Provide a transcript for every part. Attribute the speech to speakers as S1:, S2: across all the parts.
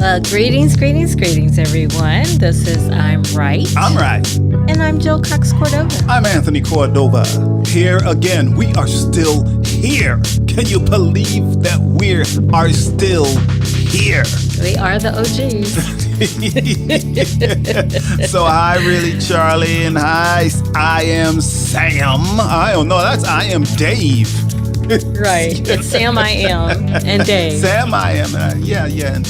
S1: Greetings, everyone. This is I'm Right.
S2: I'm right.
S1: And I'm Jill Cox Cordova.
S2: I'm Anthony Cordova. Here again. We are still here. Can you believe that we are still here?
S1: We are the OGs.
S2: So hi, really, Charlie, and hi, I am Sam. I don't know. I am Dave.
S1: Right. It's Sam I am and Dave.
S2: Sam I am. And and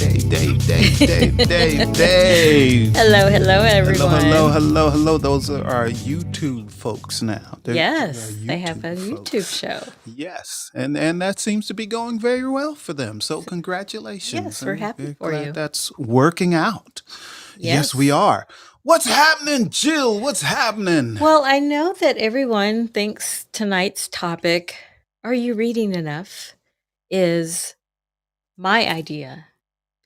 S2: Dave.
S1: Hello, everyone.
S2: Hello. Those are our YouTube folks now.
S1: Yes, they have a YouTube show.
S2: Yes, and that seems to be going very well for them. So congratulations.
S1: Yes, we're happy for you.
S2: That's working out. Yes, we are. What's happening, Jill? What's happening?
S1: Well, I know that everyone thinks tonight's topic, "Are you reading enough?" is my idea.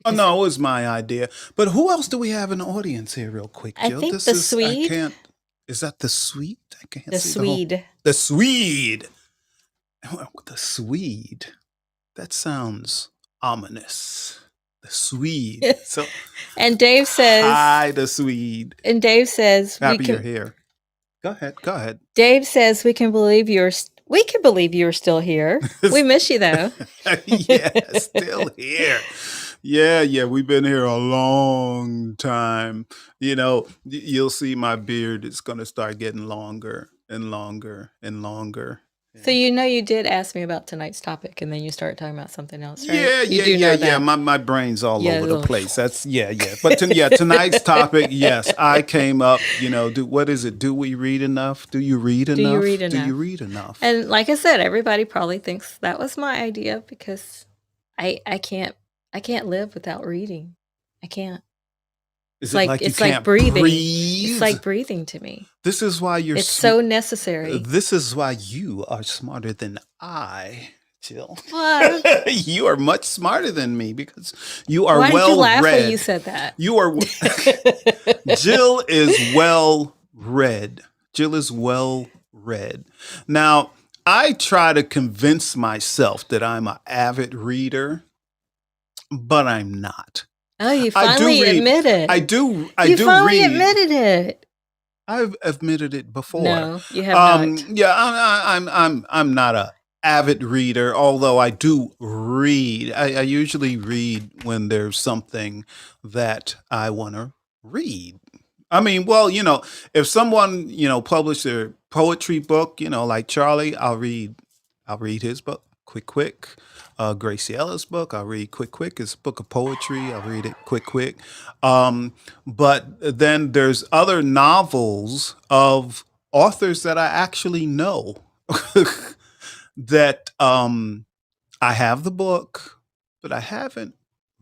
S2: Oh, no, it was my idea. But who else do we have in the audience here, real quick, Jill?
S1: I think the Swede.
S2: Is that the Swede? I can't
S1: the
S2: see
S1: Swede.
S2: The Swede. The Swede. That sounds ominous. The Swede. So,
S1: and Dave says,
S2: "Hi, the Swede."
S1: And Dave says,
S2: "Happy you're here." Go ahead.
S1: Dave says, we can believe you're still here. We miss you though.
S2: Yeah, still here. Yeah, we've been here a long time. You know, you'll see my beard. It's going to start getting longer and longer and longer.
S1: So you did ask me about tonight's topic, and then you started talking about something else, right?
S2: Yeah. My brain's all over the place. That's But tonight's topic, yes, I came up. What is it? Do we read enough? Do you read enough?
S1: Do you read enough? And like I said, everybody probably thinks that was my idea because I can't live without reading. I can't.
S2: It's like
S1: breathing.
S2: Breathe?
S1: It's like breathing to me.
S2: This is why
S1: it's so necessary.
S2: This is why you are smarter than I, Jill.
S1: What?
S2: You are much smarter than me because you are
S1: well read. Why did you laugh when you said that?
S2: You are. Jill is well read. Jill is well read. Now, I try to convince myself that I'm an avid reader, but I'm not.
S1: Oh, you finally admitted.
S2: I do
S1: You finally
S2: read.
S1: admitted it.
S2: I've admitted it before.
S1: No, you have not.
S2: Yeah, I'm not a avid reader, although I do read. I usually read when there's something that I want to read. I mean, well, if someone, published their poetry book, like Charlie, I'll read his book, quick. Gracie Ellis' book, I'll read quick. It's a book of poetry. I'll read it quick. But then there's other novels of authors that I actually know that I have the book, but I haven't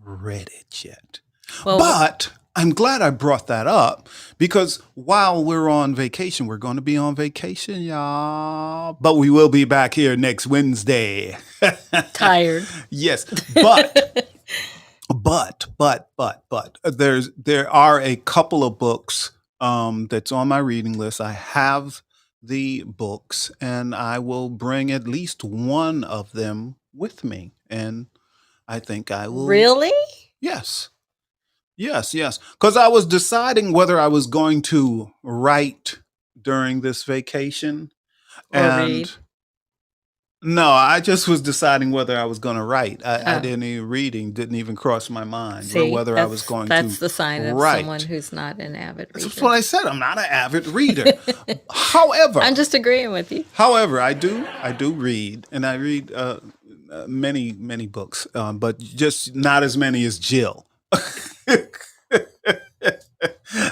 S2: read it yet. Well, but I'm glad I brought that up because while we're on vacation, we're going to be on vacation, y'all. But we will be back here next Wednesday.
S1: Tired.
S2: Yes, but there are a couple of books that's on my reading list. I have the books, and I will bring at least one of them with me, and I think I will.
S1: Really?
S2: Yes. Because I was deciding whether I was going to write during this vacation.
S1: Or read.
S2: No, I just was deciding whether I was going to write. I didn't even cross my mind.
S1: See,
S2: whether I was going to
S1: That's the sign of someone who's not an avid reader.
S2: That's what I said. I'm not an avid reader. However,
S1: I'm just agreeing with you.
S2: However, I do read, and I read many books, but just not as many as Jill.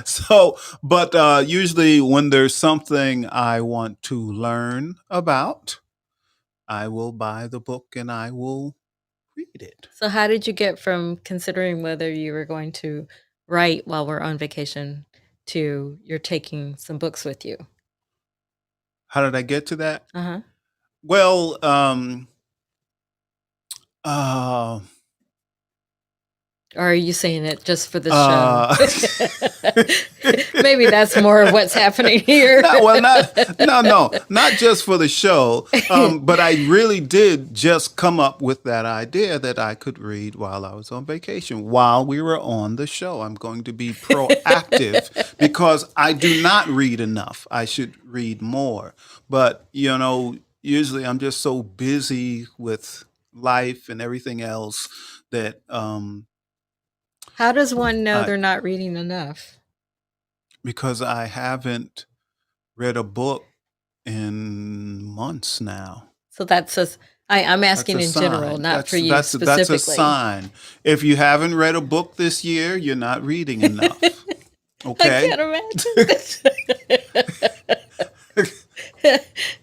S2: So, but usually when there's something I want to learn about, I will buy the book and I will read it.
S1: So how did you get from considering whether you were going to write while we're on vacation to you're taking some books with you?
S2: How did I get to that?
S1: Uh-huh.
S2: Well,
S1: Or are you saying it just for the show?
S2: Uh,
S1: Maybe that's more of what's happening here.
S2: not just for the show. But I really did just come up with that idea that I could read while I was on vacation, while we were on the show. I'm going to be proactive because I do not read enough. I should read more. But, usually I'm just so busy with life and everything else that
S1: How does one know
S2: I
S1: they're not reading enough?
S2: because I haven't read a book in months now.
S1: So I'm
S2: That's
S1: asking
S2: a
S1: in general,
S2: sign.
S1: not for you
S2: That's a
S1: specifically.
S2: sign. If you haven't read a book this year, you're not reading enough.
S1: I
S2: Okay.
S1: can't imagine.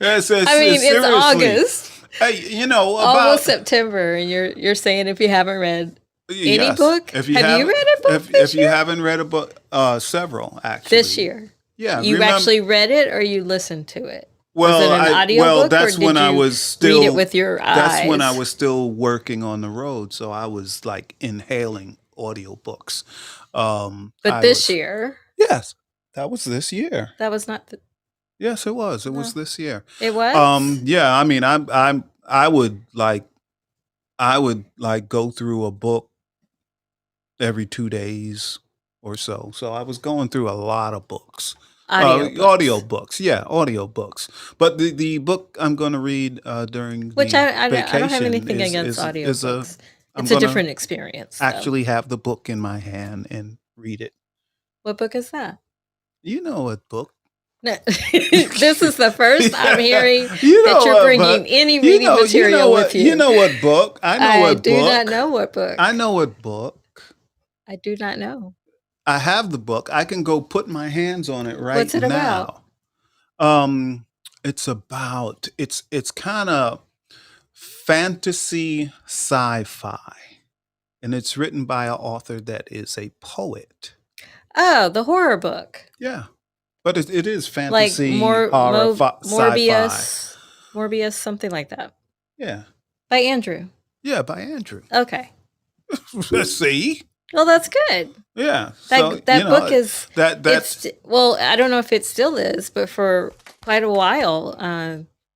S2: Yes,
S1: I mean, it's
S2: seriously.
S1: August,
S2: Hey,
S1: almost
S2: about
S1: September, and you're saying if you haven't read any
S2: yes.
S1: book,
S2: If you
S1: have you
S2: haven't,
S1: read a book
S2: if
S1: this
S2: you
S1: year?
S2: haven't read a book, several
S1: This
S2: actually.
S1: year,
S2: Yeah.
S1: you
S2: Remember?
S1: actually read it or you listened to it? Was it
S2: Well,
S1: an audiobook or
S2: that's
S1: did
S2: when I
S1: you
S2: was
S1: read it
S2: still.
S1: with your
S2: That's when I
S1: eyes?
S2: was still working on the road, so I was like inhaling audiobooks.
S1: But
S2: I
S1: this
S2: was
S1: year,
S2: yes, that was this year.
S1: that was not
S2: Yes, it was. It was
S1: no,
S2: this year.
S1: it was?
S2: Yeah. I mean, I would like go through a book every 2 days or so. So I was going through a lot of books. Audio
S1: Audiobooks.
S2: books, yeah, audio books. But the book I'm going to read during
S1: Which
S2: the
S1: I don't have
S2: vacation
S1: anything against
S2: is a
S1: audiobooks.
S2: I'm
S1: It's a
S2: going to
S1: different experience, though.
S2: actually have the book in my hand and read it.
S1: What book is that?
S2: You know what book?
S1: No, this is the first I'm hearing
S2: You
S1: that
S2: know
S1: you're
S2: what
S1: bringing
S2: book?
S1: any reading material with
S2: You
S1: you.
S2: know what book? I know
S1: I
S2: what
S1: do not
S2: book.
S1: know what
S2: I
S1: book.
S2: know what book.
S1: I do not know.
S2: I have the book. I can go put my hands on it right
S1: What's it about?
S2: now. It's kind of fantasy sci-fi, and it's written by an author that is a poet.
S1: Oh, the horror book.
S2: Yeah, but it is
S1: Like
S2: fantasy, horror, sci-fi.
S1: Morbius, something like that.
S2: Yeah,
S1: By Andrew.
S2: yeah, by Andrew.
S1: Okay.
S2: See,
S1: Well, that's good.
S2: yeah. So
S1: That book is
S2: that's
S1: well, I don't know if it still is, but for quite a while,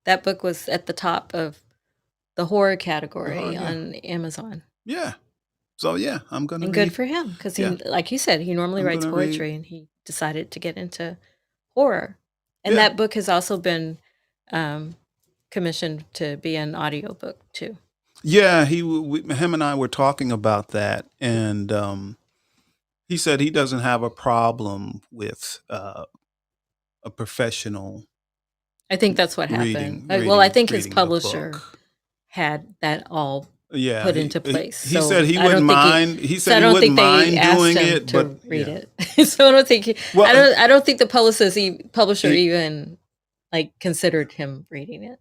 S1: that book was at the top of the horror category
S2: yeah,
S1: on Amazon.
S2: yeah. So yeah, I'm gonna
S1: And good
S2: read.
S1: for him because he,
S2: Yeah,
S1: like you said, he normally
S2: I'm
S1: writes
S2: gonna read.
S1: poetry and he decided to get into horror. And
S2: Yeah.
S1: that book has also been um, commissioned to be an audiobook too.
S2: Yeah, him and I were talking about that, and he said he doesn't have a problem with a professional
S1: I think that's what
S2: reading,
S1: happened. Well, I think his
S2: reading the
S1: publisher
S2: book.
S1: had that all
S2: Yeah,
S1: put into place.
S2: he said
S1: So
S2: he
S1: I
S2: wouldn't
S1: don't think
S2: mind. He
S1: so I
S2: said he
S1: don't
S2: wouldn't
S1: think they
S2: mind
S1: asked
S2: doing
S1: him
S2: it,
S1: to
S2: but
S1: read
S2: yeah.
S1: it. So I don't think
S2: Well,
S1: I don't think the publisher
S2: he,
S1: even like considered him reading it.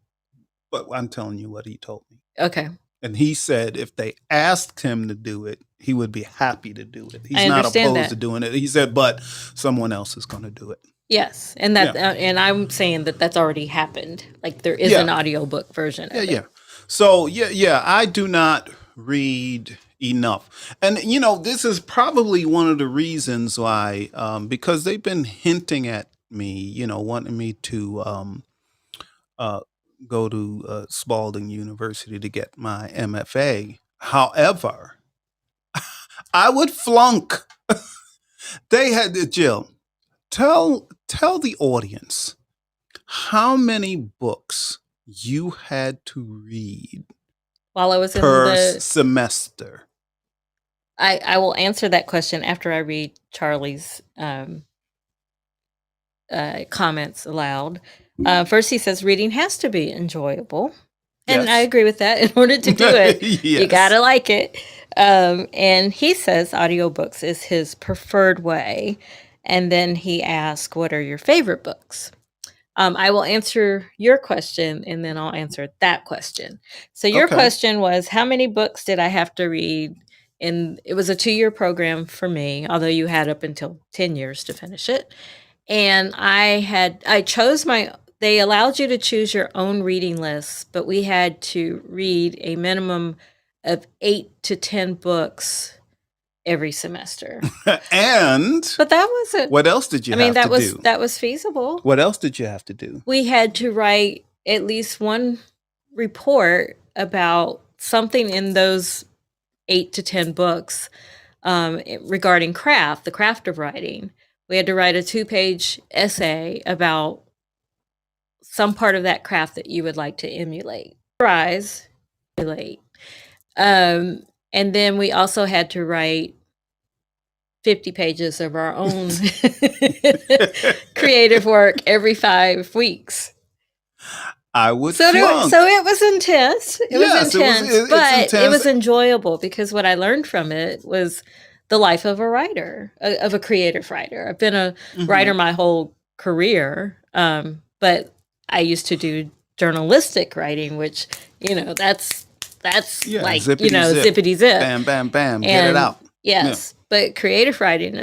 S2: but I'm telling you what he told me,
S1: Okay.
S2: and he said if they asked him to do it, he would be happy to do it. He's
S1: I
S2: not
S1: understand
S2: opposed to
S1: that.
S2: doing it. He said, but someone else is going to do it.
S1: Yes, and
S2: Yeah,
S1: and I'm saying that that's already happened. Like there is an
S2: yeah.
S1: audiobook version
S2: Yeah,
S1: of it.
S2: yeah. So yeah, I do not read enough, and this is probably one of the reasons why, because they've been hinting at me, wanting me to uh, go to Spalding University to get my MFA. However, I would flunk. They had Jill. Tell the audience how many books you had to read
S1: While I was in
S2: per
S1: the
S2: semester.
S1: I will answer that question after I read Charlie's comments aloud. First, he says reading has to be enjoyable, and I
S2: Yes.
S1: agree with that. In order to do it, you
S2: Yes.
S1: gotta like it. And he says audiobooks is his preferred way. And then he asks, "What are your favorite books?" I will answer your question, and then I'll answer that question. So your
S2: Okay.
S1: question was, how many books did I have to read? And it was a 2-year program for me, although you had up until 10 years to finish it. And I chose they allowed you to choose your own reading list, but we had to read a minimum of 8 to 10 books every semester.
S2: And
S1: But that wasn't
S2: what else did you
S1: I mean,
S2: have to do?
S1: that was feasible.
S2: What else did you have to do?
S1: We had to write at least one report about something in those 8 to 10 books, regarding craft, the craft of writing. We had to write a 2-page essay about some part of that craft that you would like to emulate. Rise, emulate. And then we also had to write 50 pages of our own creative work every 5 weeks.
S2: I would
S1: So
S2: flunk.
S1: it was intense. It was
S2: Yes,
S1: intense,
S2: it's
S1: but it
S2: intense.
S1: was enjoyable because what I learned from it was the life of a writer, of a creative writer. I've been a writer my whole career, but I used to do journalistic writing, which, that's
S2: Yeah,
S1: like,
S2: zippity zip.
S1: zippity zip.
S2: Bam, bam, bam. Get it
S1: And
S2: out.
S1: yes, but creative writing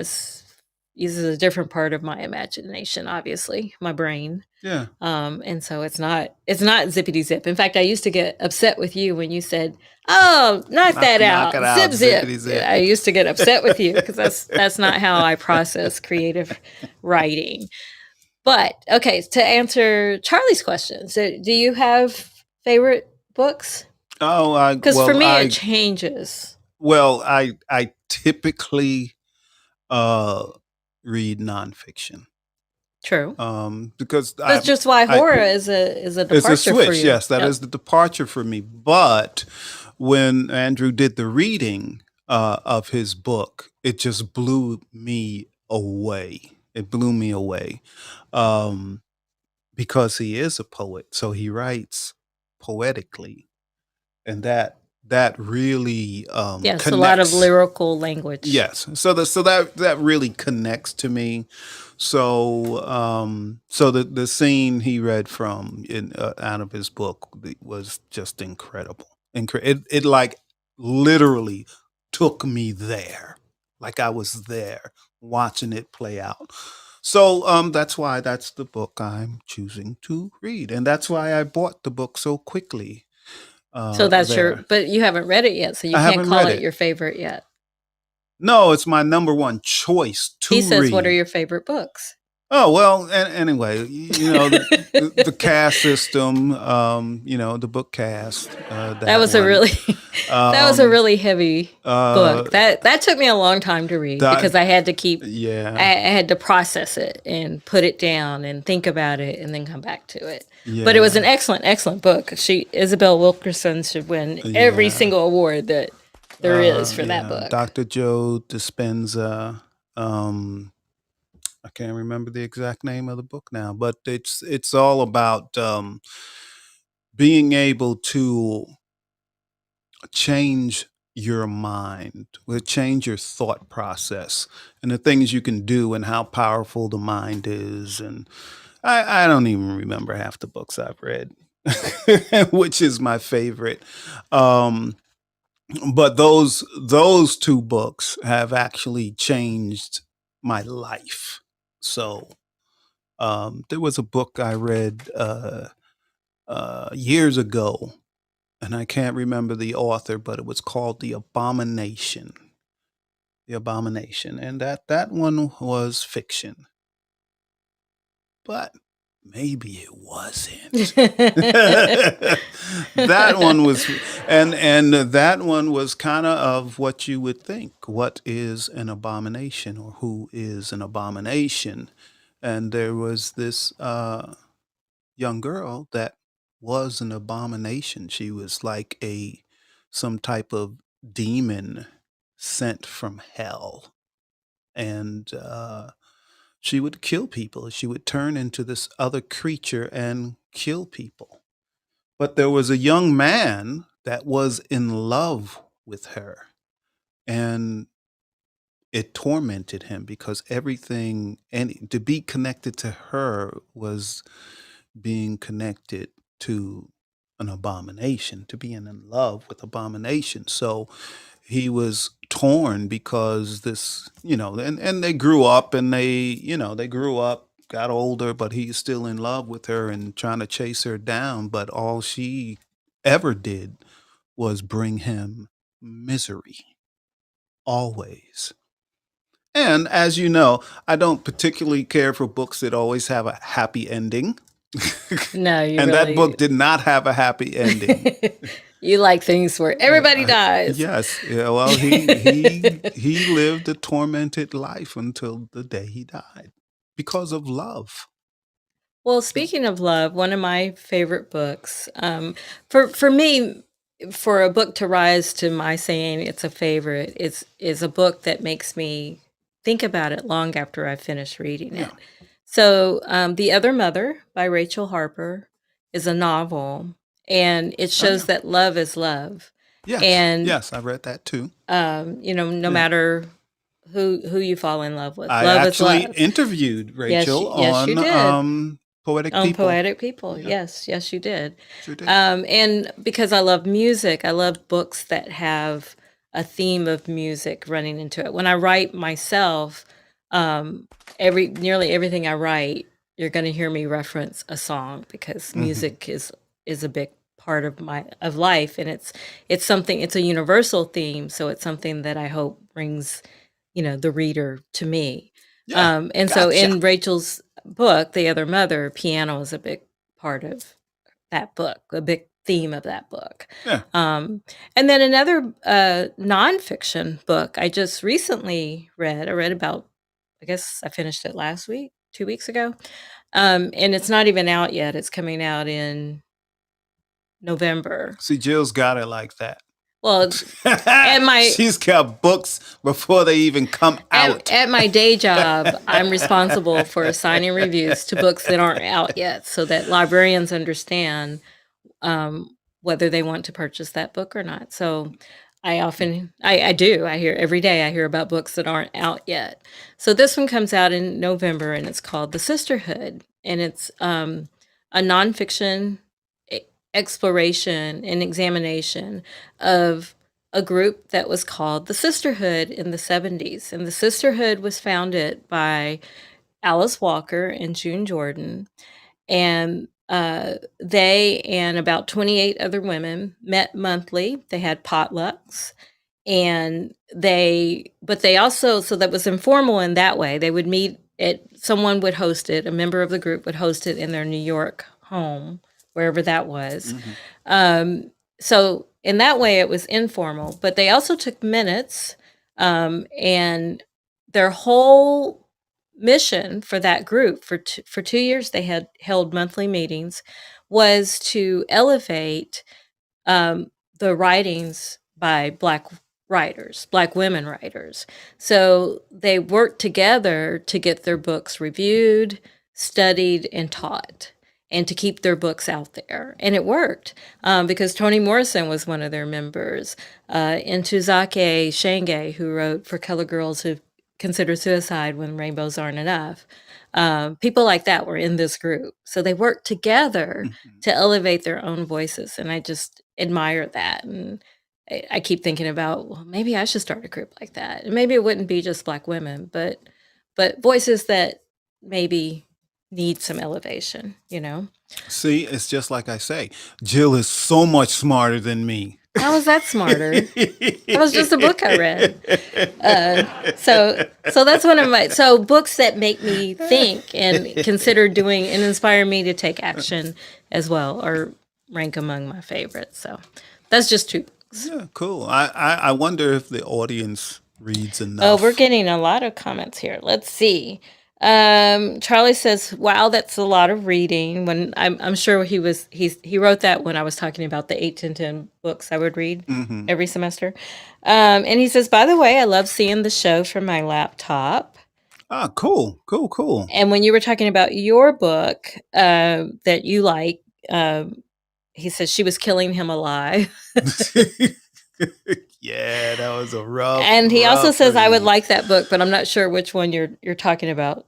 S1: uses a different part of my imagination, obviously, my brain.
S2: Yeah.
S1: And so it's not zippity zip. In fact, I used to get upset with you when you said, "Oh, knock that
S2: knock
S1: out,
S2: it out,
S1: zip zip."
S2: zippity zip.
S1: I used to get upset with you because that's not how I process creative writing. But okay, to answer Charlie's question, so do you have favorite books?
S2: Oh,
S1: Because for me, it changes.
S2: Well, I typically read nonfiction.
S1: True.
S2: Because
S1: That's just why horror is a
S2: it's
S1: departure
S2: a switch.
S1: for you.
S2: Yes, that is the departure for me. But when Andrew did the reading of his book, it just blew me away. It blew me away because he is a poet, so he writes poetically, and that really
S1: Yes, a lot of
S2: connects.
S1: lyrical language.
S2: Yes, so that really connects to me. So the scene he read from out of his book was just incredible. It like literally took me there, like I was there watching it play out. So that's why that's the book I'm choosing to read, and that's why I bought the book so quickly.
S1: So that's
S2: there.
S1: but you haven't read it yet, so you
S2: I
S1: can't
S2: haven't
S1: call
S2: read
S1: it
S2: it.
S1: your favorite yet.
S2: No, it's my number one choice to
S1: He says,
S2: read.
S1: "What are your favorite books?"
S2: Oh well, anyway, the cast system, the book cast.
S1: That was a
S2: one.
S1: really that was a really heavy book.
S2: Uh,
S1: That took me a long time to read because I had to keep I
S2: yeah,
S1: had to process it and put it down and think about it and then come back to it. But it was an
S2: yeah,
S1: excellent book. Isabel Wilkerson should win every
S2: yeah.
S1: single award that there is for that
S2: Yeah.
S1: book.
S2: Dr. Joe Dispenza. I can't remember the exact name of the book now, but it's all about being able to change your mind, will change your thought process, and the things you can do, and how powerful the mind is. And I don't even remember half the books I've read, which is my favorite. Um, but those two books have actually changed my life. So there was a book I read years ago, and I can't remember the author, but it was called The Abomination. The Abomination, and that one was fiction, but maybe it wasn't. That one was, and that one was kind of what you would think. What is an abomination, or who is an abomination? And there was this young girl that was an abomination. She was like some type of demon sent from hell, and she would kill people. She would turn into this other creature and kill people. But there was a young man that was in love with her, and it tormented him because everything, and to be connected to her was being connected to an abomination, to being in love with abomination. So he was torn because and they grew up, and they grew up, got older, but he's still in love with her and trying to chase her down. But all she ever did was bring him misery. always. And as you know, I don't particularly care for books that always have a happy ending.
S1: No, you
S2: And that
S1: really
S2: book did not have a happy ending.
S1: you like things where everybody dies.
S2: Yes, yeah, well, he lived a tormented life until the day he died because of love.
S1: Well, speaking of love, one of my favorite books, for me, for a book to rise to my saying it's a favorite, is a book that makes me think about it long after I finish reading
S2: Yeah.
S1: it. So, The Other Mother by Rachel Harper is a novel, and it
S2: Oh, yeah.
S1: shows that love is love,
S2: Yes,
S1: and
S2: yes, I read that too.
S1: no
S2: Yeah.
S1: matter who you fall in love with,
S2: I
S1: love is
S2: actually
S1: love.
S2: interviewed
S1: Yes,
S2: Rachel
S1: yes, you
S2: on,
S1: did.
S2: Poetic
S1: On
S2: People.
S1: Poetic People.
S2: Yeah,
S1: Yes, yes, you did.
S2: sure did.
S1: And because I love music, I love books that have a theme of music running into it. When I write myself, um, nearly everything I write, you're going to hear me reference a song because
S2: Mhm.
S1: music is a big part of my of life, and it's something. It's a universal theme, so it's something that I hope brings the reader to me.
S2: Yeah,
S1: And so
S2: gotcha.
S1: in Rachel's book, The Other Mother, piano is a big part of that book, a big theme of that book.
S2: Yeah.
S1: And then another nonfiction book I just recently read. I read about, I guess I finished it last week, 2 weeks ago. And it's not even out yet. It's coming out in November.
S2: See, Jill's got it like that.
S1: Well, at my
S2: She's got books before they even come
S1: At,
S2: out.
S1: at my day job, I'm responsible for assigning reviews to books that aren't out yet so that librarians understand whether they want to purchase that book or not. So I do. I hear every day I hear about books that aren't out yet. So this one comes out in November and it's called The Sisterhood. And it's a nonfiction e- exploration and examination of a group that was called the Sisterhood in the 70s. And the Sisterhood was founded by Alice Walker and June Jordan. And they and about 28 other women met monthly. They had potlucks. And but they also, so that was informal in that way. They would meet someone would host it, a member of the group would host it in their New York home, wherever that was.
S2: Mhm.
S1: So in that way, it was informal, but they also took minutes, and their whole mission for that group for 2 years they had held monthly meetings was to elevate the writings by Black women writers. So they worked together to get their books reviewed, studied, and taught, and to keep their books out there. And it worked because Toni Morrison was one of their members. Ntozake Shange, who wrote For Color Girls Who Consider Suicide When Rainbows Aren't Enough. People like that were in this group. So they worked together
S2: Mhm.
S1: to elevate their own voices. And I just admire that. And I keep thinking about, well, maybe I should start a group like that. And maybe it wouldn't be just Black women, but voices that maybe need some elevation.
S2: See, it's just like I say. Jill is so much smarter than me.
S1: How is that smarter? That was just a book I read. So that's one of my books that make me think and consider doing and inspire me to take action as well, or rank among my favorites. So that's just two books.
S2: Yeah, cool. I wonder if the audience reads
S1: Oh, we're
S2: enough.
S1: getting a lot of comments here. Let's see. Charlie says, "Wow, that's a lot of reading." When I'm sure he wrote that when I was talking about the 8 to 10 books I would read
S2: Hmm.
S1: every semester. And he says, "By the way, I love seeing the show from my laptop."
S2: Ah, cool, cool, cool.
S1: And when you were talking about your book that you like, he says she was killing him alive.
S2: Yeah, that was a rough,
S1: And he also
S2: rough
S1: says, "I would
S2: read.
S1: like that book," but I'm not sure which one you're talking about,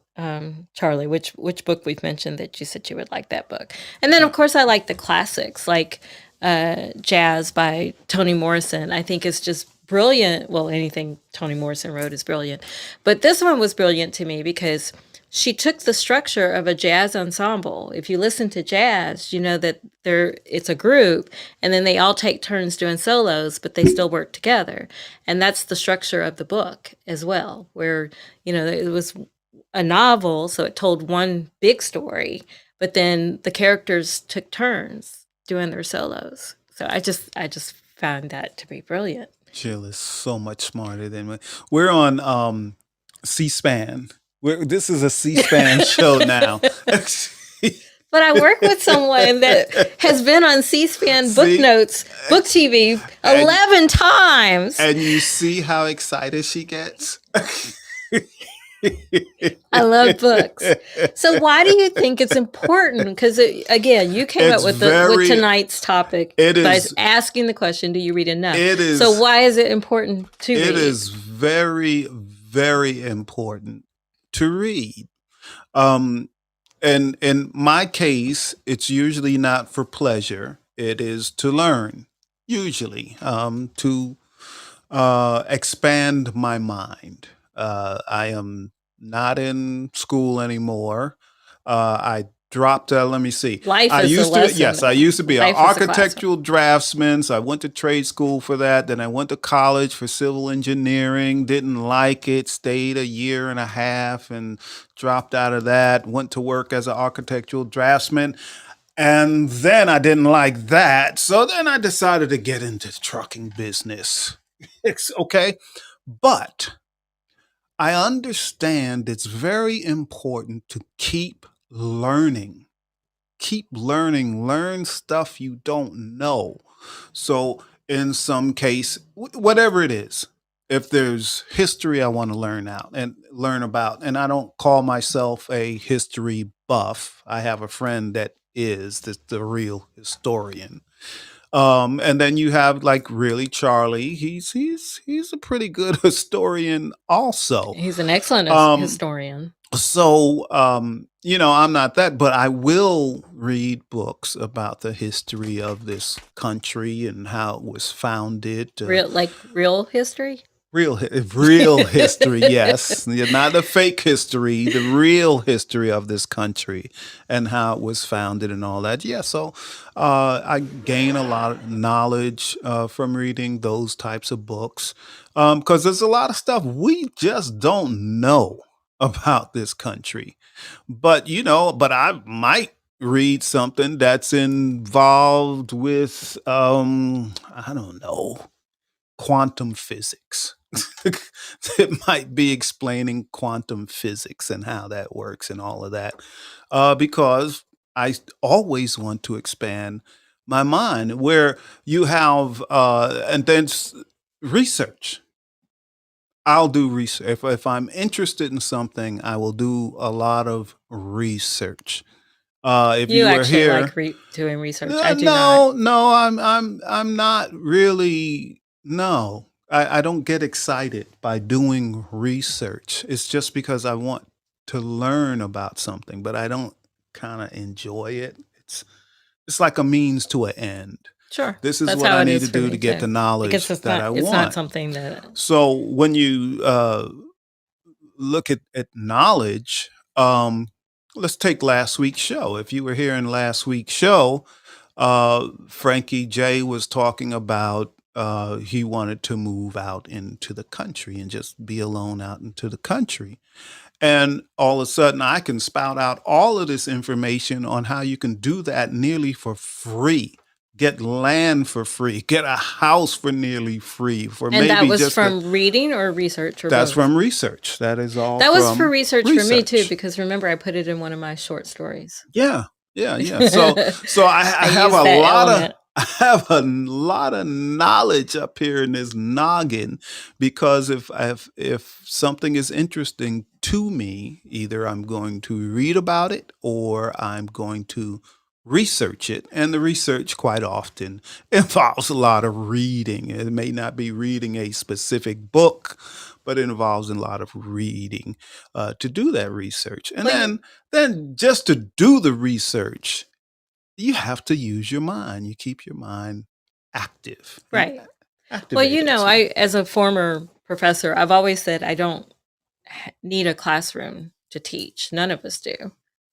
S1: Charlie. Which book we've mentioned that you said you would like that book. And then, of course, I like the classics, like Jazz by Toni Morrison. I think it's just brilliant. Well, anything Toni Morrison wrote is brilliant, but this one was brilliant to me because she took the structure of a jazz ensemble. If you listen to jazz, you know that it's a group, and then they all take turns doing solos, but they still work together. And that's the structure of the book as well, where, it was a novel, so it told one big story, but then the characters took turns doing their solos. So I just found that to be brilliant.
S2: Jill is so much smarter than me. We're on C-SPAN. This is a C-SPAN show now.
S1: But I work with someone that has been on C-SPAN Book
S2: See?
S1: Notes, Book TV 11 times.
S2: And you see how excited she gets?
S1: I love books. So why do you think it's important? Because again, you came up with tonight's topic by asking the question, do you read enough?
S2: It is.
S1: So why is it important to read?
S2: It is very, very important to read. And in my case, it's usually not for pleasure. It is to learn, usually, to expand my mind. I am not in school anymore. I dropped. Let me see.
S1: Life
S2: I
S1: is
S2: used
S1: a
S2: to.
S1: lesson.
S2: Yes, I used to be an
S1: Life is a
S2: architectural draftsman. So I went to trade school for that. Then I went to college for civil engineering. Didn't like it. Stayed a year and a half and dropped out of that. Went to work as an architectural draftsman. And then I didn't like that. So then I decided to get into the trucking business. It's okay. But I understand it's very important to keep learning. Keep learning. Learn stuff you don't know. So, in some case, whatever it is, if there's history I want to learn about, and I don't call myself a history buff. I have a friend that is the real historian. And then you have like really Charlie. He's a pretty good historian also.
S1: He's an excellent historian.
S2: So I'm not that, but I will read books about the history of this country and how it was founded.
S1: Real history?
S2: Real history, yes. Not the fake history, the real history of this country and how it was founded and all that. Yeah, so I gain a lot of knowledge from reading those types of books because there's a lot of stuff we just don't know about this country. But I might read something that's involved with I don't know, quantum physics. It might be explaining quantum physics and how that works and all of that, because I always want to expand my mind. Where you have, and then research. I'll do research. If I'm interested in something, I will do a lot of research. If
S1: You
S2: you were
S1: actually
S2: here,
S1: like doing research. I do not.
S2: no, I'm not really. No, I don't get excited by doing research. It's just because I want to learn about something, but I don't kind of enjoy it. It's like a means to an end.
S1: Sure.
S2: This is
S1: That's
S2: what
S1: how
S2: I
S1: it
S2: need
S1: is
S2: to
S1: for
S2: do
S1: me
S2: to get
S1: too.
S2: the knowledge
S1: Because it's
S2: that I
S1: not
S2: want.
S1: something that
S2: So when you look at knowledge, let's take last week's show. If you were here in last week's show, Frankie J was talking about he wanted to move out into the country and just be alone out into the country. And all of a sudden, I can spout out all of this information on how you can do that nearly for free. Get land for free, get a house for nearly free, for
S1: And that
S2: maybe
S1: was
S2: just
S1: from reading or research or
S2: that's
S1: both?
S2: from research. That is all
S1: That was
S2: from
S1: for research for me too,
S2: research.
S1: because remember I put it in one of my short stories.
S2: Yeah, yeah. So I have
S1: used
S2: a
S1: that
S2: lot
S1: element.
S2: of I have a lot of knowledge up here in this noggin because if something is interesting to me, either I'm going to read about it or I'm going to research it. And the research quite often involves a lot of reading. It may not be reading a specific book, but it involves a lot of reading to do that research. And
S1: Well,
S2: then just to do the research, you have to use your mind. You keep your mind active.
S1: right. Well,
S2: activated you.
S1: I as a former professor, I've always said I don't need a classroom to teach. None of us do.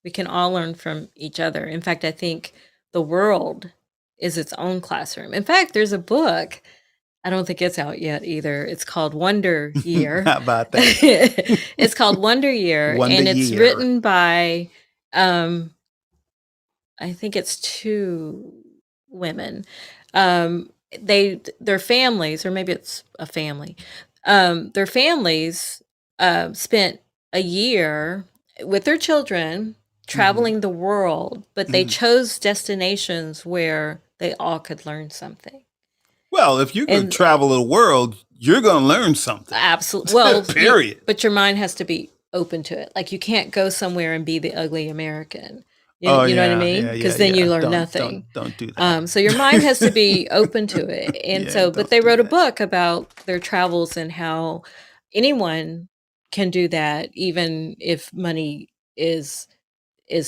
S1: We can all learn from each other. In fact, I think the world is its own classroom. In fact, there's a book, I don't think it's out yet either. It's called Wonder Year.
S2: How about that?
S1: It's called Wonder Year,
S2: Wonder
S1: and it's
S2: Year.
S1: written by, um, I think it's two women. Their families, or maybe it's a family. Their families spent a year with their children
S2: Hmm.
S1: traveling the world, but they
S2: Hmm.
S1: chose destinations where they all could learn something.
S2: Well, if you're going to
S1: And
S2: travel the world, you're going to learn something.
S1: absolutely, well,
S2: Period.
S1: but your mind has to be open to it. Like you can't go somewhere and be the ugly American.
S2: Oh
S1: You know what I
S2: yeah,
S1: mean?
S2: yeah, yeah,
S1: Because then
S2: yeah.
S1: you learn
S2: Don't
S1: nothing.
S2: don't don't do that.
S1: So your mind has to be open to it. And
S2: Yeah,
S1: so, but
S2: don't
S1: they
S2: do
S1: wrote a
S2: that.
S1: book about their travels and how anyone can do that, even if money is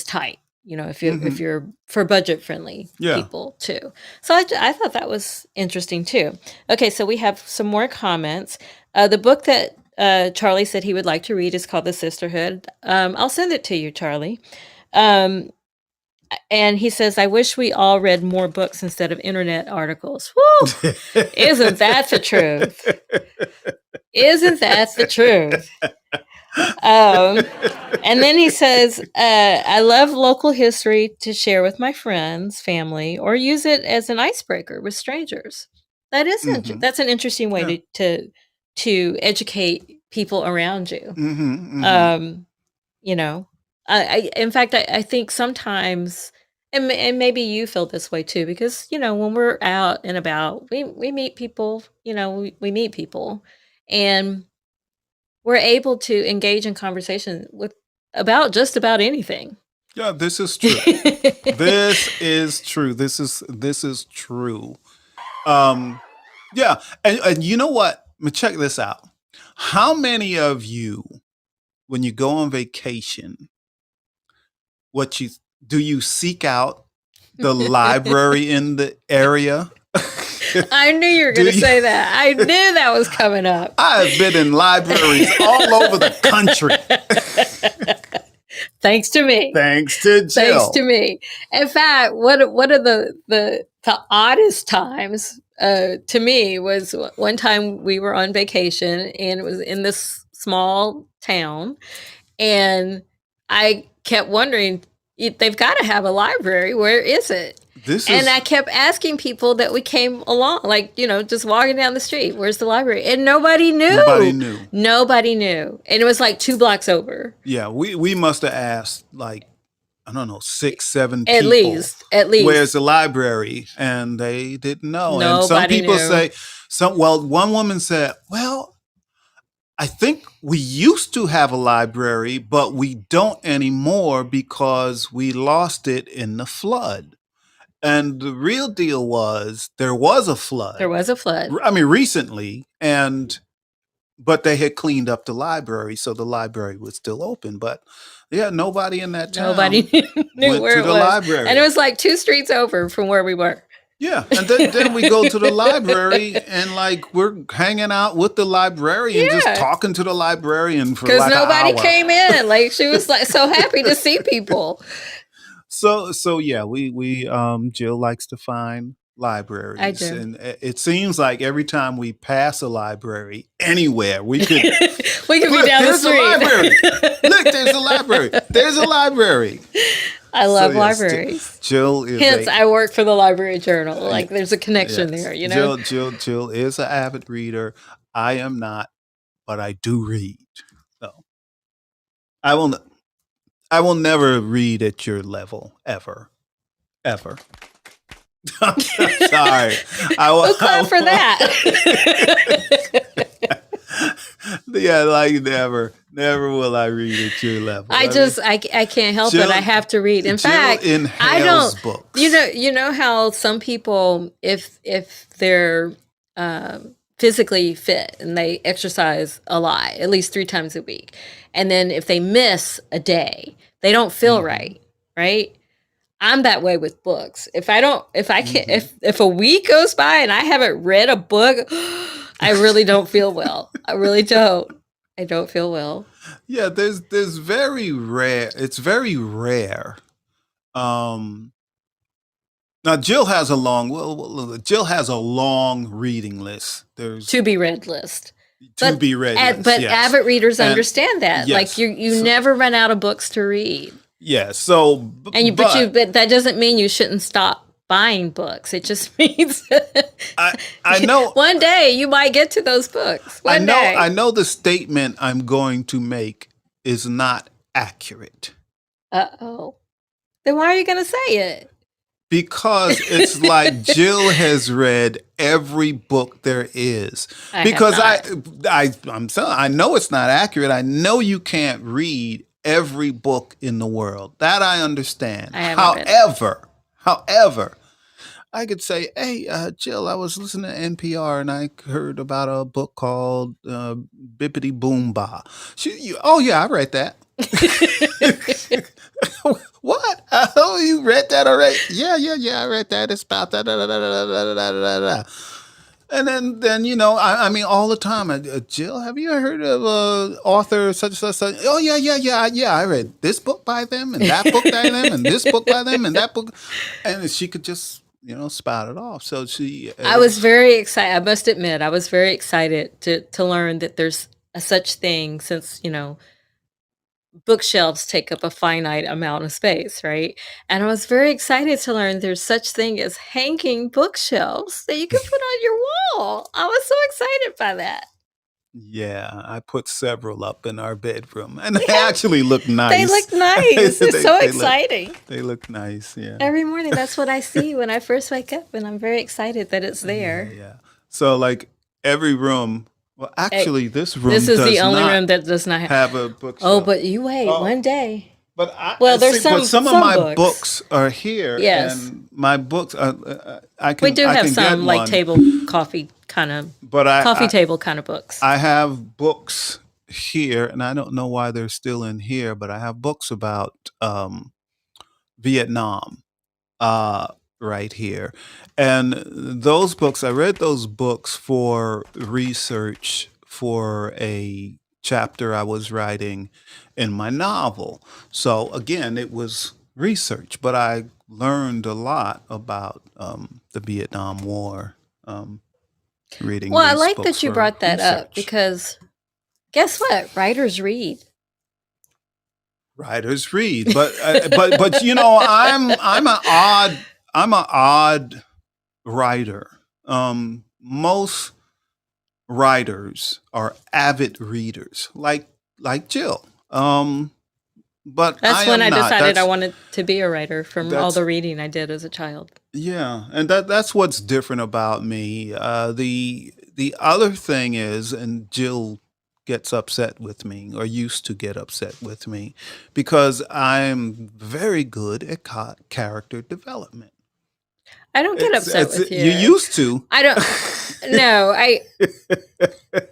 S1: tight. If
S2: Hmm.
S1: you're for budget friendly
S2: Yeah.
S1: people too. So I thought that was interesting too. Okay, so we have some more comments. The book that Charlie said he would like to read is called The Sisterhood. I'll send it to you, Charlie. Um, and he says, I wish we all read more books instead of internet articles. Woo! Isn't that the truth? Isn't that the truth? Um, and then he says, I love local history to share with my friends, family, or use it as an icebreaker with strangers.
S2: Hmm.
S1: That's an interesting way
S2: Yeah.
S1: to educate people around you.
S2: Hmm. Hmm.
S1: Um, you know, in fact, I think sometimes, and maybe you feel this way too, because when we're out and about, we meet people. We meet people, and we're able to engage in conversation with about just about anything.
S2: Yeah, this is true. This is true. This is true. Um, yeah, and you know what? Check this out. How many of you, when you go on vacation, what you do you seek out the library in the area?
S1: I knew you were
S2: Do
S1: going to
S2: you?
S1: say that. I knew that was coming up.
S2: I have been in libraries all over the country.
S1: Thanks to me.
S2: Thanks to
S1: Thanks to
S2: Jill.
S1: me. In fact, one of the oddest times to me was one time we were on vacation and it was in this small town, and I kept wondering, they've got to have a library. Where is it?
S2: This
S1: And
S2: is
S1: I kept asking people that we came along, like, just walking down the street, where's the library? And nobody
S2: nobody
S1: knew.
S2: knew.
S1: Nobody knew. And it was like 2 blocks over.
S2: Yeah, we must have asked like I don't know, 6, 7
S1: At
S2: people,
S1: least, at
S2: where's
S1: least.
S2: the library? And they didn't know. And some
S1: Nobody
S2: people
S1: knew.
S2: say, one woman said, well, I think we used to have a library, but we don't anymore because we lost it in the flood. And the real deal was there was a
S1: There
S2: flood.
S1: was a flood.
S2: I mean, recently, but they had cleaned up the library, so the library was still open. But yeah, nobody in that
S1: Nobody
S2: town
S1: knew
S2: went
S1: where
S2: to
S1: it
S2: the
S1: was. And it
S2: library.
S1: was like 2 streets over from where we were.
S2: Yeah, and then we go to the library and like we're hanging out with the librarian, just
S1: Yeah.
S2: talking to the librarian for
S1: Because
S2: like an
S1: nobody
S2: hour.
S1: came in. Like, she was like so happy to see people.
S2: So yeah, we Jill likes to find
S1: I
S2: libraries,
S1: do.
S2: and it seems like every time we pass a library anywhere, we could
S1: We could be
S2: look.
S1: down the
S2: There's a library. Look,
S1: street.
S2: there's a library. There's a library.
S1: I
S2: So
S1: love
S2: yes,
S1: libraries.
S2: Jill is
S1: Hence,
S2: a
S1: I work for the Library Journal. Like, there's a connection
S2: yes.
S1: there.
S2: Jill is an avid reader. I am not, but I do read. So I will. I will never read at your level ever, ever. I'm sorry.
S1: Who clapped for that?
S2: Yeah, like never will I read at your level.
S1: I can't help it.
S2: Jill,
S1: I have to read. In
S2: Jill
S1: fact, I
S2: inhales
S1: don't.
S2: books.
S1: You know how some people, if they're physically fit and they exercise a lot, at least 3 times a week, and then if they miss a day, they don't feel
S2: Mhm.
S1: right. I'm that way with books. If I don't, if I can't,
S2: Hmm.
S1: if a week goes by and I haven't read a book, I really don't feel well. I really don't. I don't feel well.
S2: Yeah, there's very rare. It's very rare. Um, Now Jill has a long. Jill has a long reading list. There's
S1: To be read list.
S2: to be read list.
S1: But
S2: Yes,
S1: avid readers
S2: and
S1: understand that. Like
S2: yes,
S1: you
S2: so,
S1: never run out of books to read.
S2: yeah. So,
S1: And but that doesn't mean you shouldn't stop buying books. It just means
S2: I I know
S1: one day you might get to those books. One
S2: I
S1: day.
S2: know the statement I'm going to make is not accurate
S1: Uh-oh. Then why are you going to say it?
S2: because it's like Jill has read every book there is.
S1: I have
S2: Because
S1: not.
S2: I know it's not accurate. I know you can't read every book in the world. That I understand.
S1: I haven't read it.
S2: However, I could say, "Hey, Jill, I was listening to NPR and I heard about a book called Bippity Boom Ba." Oh yeah, I read that. What? Oh, you read that already? Yeah, yeah, yeah. I read that. It's about that. Da, da, da, da, da, da, da, da, da. And then I mean, all the time. Jill, have you heard of author such and such, such? Oh yeah, yeah, yeah, yeah. I read this book by them, and that book by them, and this book by them, and that book, and she could just spout it off. So she,
S1: I was very excited. I must admit, I was very excited to learn that there's a such thing since, bookshelves take up a finite amount of space, right? And I was very excited to learn there's such thing as hanging bookshelves that you can put on your wall. I was so excited by that.
S2: yeah, I put several up in our bedroom, and they
S1: Yeah,
S2: actually look
S1: they
S2: nice.
S1: look nice. It's so
S2: They look
S1: exciting.
S2: nice. Yeah.
S1: Every morning, that's what I see when I first wake up, and I'm very excited that it's
S2: Yeah,
S1: there.
S2: yeah. So like every room, well,
S1: Eh,
S2: actually, this
S1: this
S2: room
S1: is the
S2: does
S1: only
S2: not
S1: room that does not have.
S2: have a
S1: Oh,
S2: bookshelf.
S1: but you wait
S2: Oh,
S1: one day.
S2: but
S1: Well,
S2: I
S1: there's
S2: see. But some of
S1: some
S2: my
S1: books.
S2: books are here,
S1: Yes,
S2: and my books,
S1: we do
S2: I
S1: have
S2: can get
S1: some like
S2: one,
S1: table coffee kind of
S2: but
S1: coffee table kind of books.
S2: I have books here, and I don't know why they're still in here, but I have books about Vietnam uh, right here. And those books, I read those books for research for a chapter I was writing in my novel. So again, it was research, but I learned a lot about the Vietnam War reading
S1: Well, I
S2: these
S1: like
S2: books
S1: that you
S2: for
S1: brought that up
S2: research.
S1: because guess what? Writers read.
S2: Writers read, but I'm an odd writer. Most writers are avid readers, like Jill. But I
S1: That's when
S2: am
S1: I
S2: not.
S1: decided I wanted to be a writer from all
S2: That's
S1: the reading I did as a child.
S2: Yeah, and that's what's different about me. The other thing is, and Jill gets upset with me, or used to get upset with me, because I'm very good at character development.
S1: I don't get upset with
S2: You
S1: you.
S2: used to.
S1: I don't. No, I.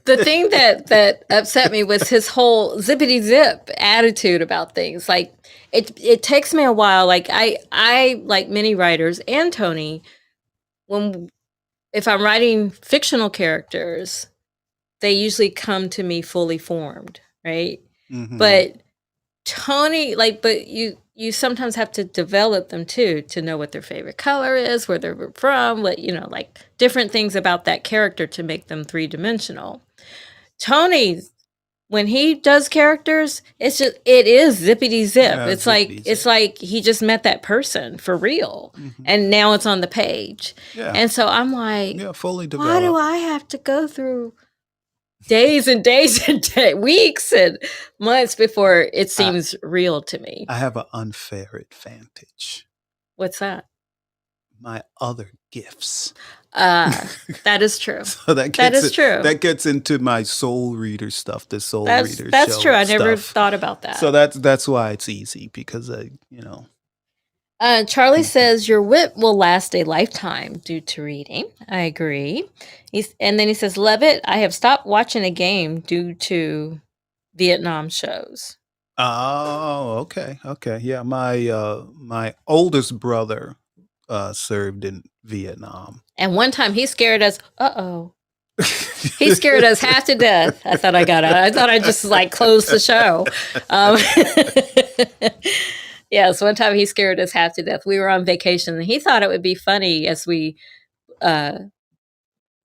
S1: The thing that upset me was his whole zippity zip attitude about things. Like it takes me a while. Like I like many writers and Tony when if I'm writing fictional characters, they usually come to me fully formed, right?
S2: Hmm.
S1: But Tony, but you sometimes have to develop them too to know what their favorite color is, where they're from, what like different things about that character to make them three dimensional. Tony, when he does characters, it is zippity zip.
S2: Yeah,
S1: It's like
S2: zippity
S1: it's
S2: zip.
S1: like he just met that person for real,
S2: Hmm.
S1: and now it's on the page.
S2: Yeah,
S1: And so I'm like,
S2: yeah, fully
S1: why do
S2: developed.
S1: I have to go through days and days and weeks and months before it
S2: I
S1: seems real to me?
S2: I have an unfair advantage.
S1: What's that?
S2: My other gifts.
S1: Uh, that is true.
S2: So
S1: That is true.
S2: that gets into my soul reader stuff, the soul reader
S1: That's true.
S2: show
S1: I never
S2: stuff.
S1: thought about
S2: So
S1: that.
S2: that's why it's easy because
S1: Charlie says your wit will last a lifetime due to reading. I agree. And then he says, Levitt, I have stopped watching a game due to Vietnam shows.
S2: Oh, okay, okay. Yeah, my oldest brother served in Vietnam.
S1: And one time he scared us. Uh-oh. He scared us half to death. I thought I got out. I thought I just like closed the show. Um, yes, one time he scared us half to death. We were on vacation and he thought it would be funny as we uh,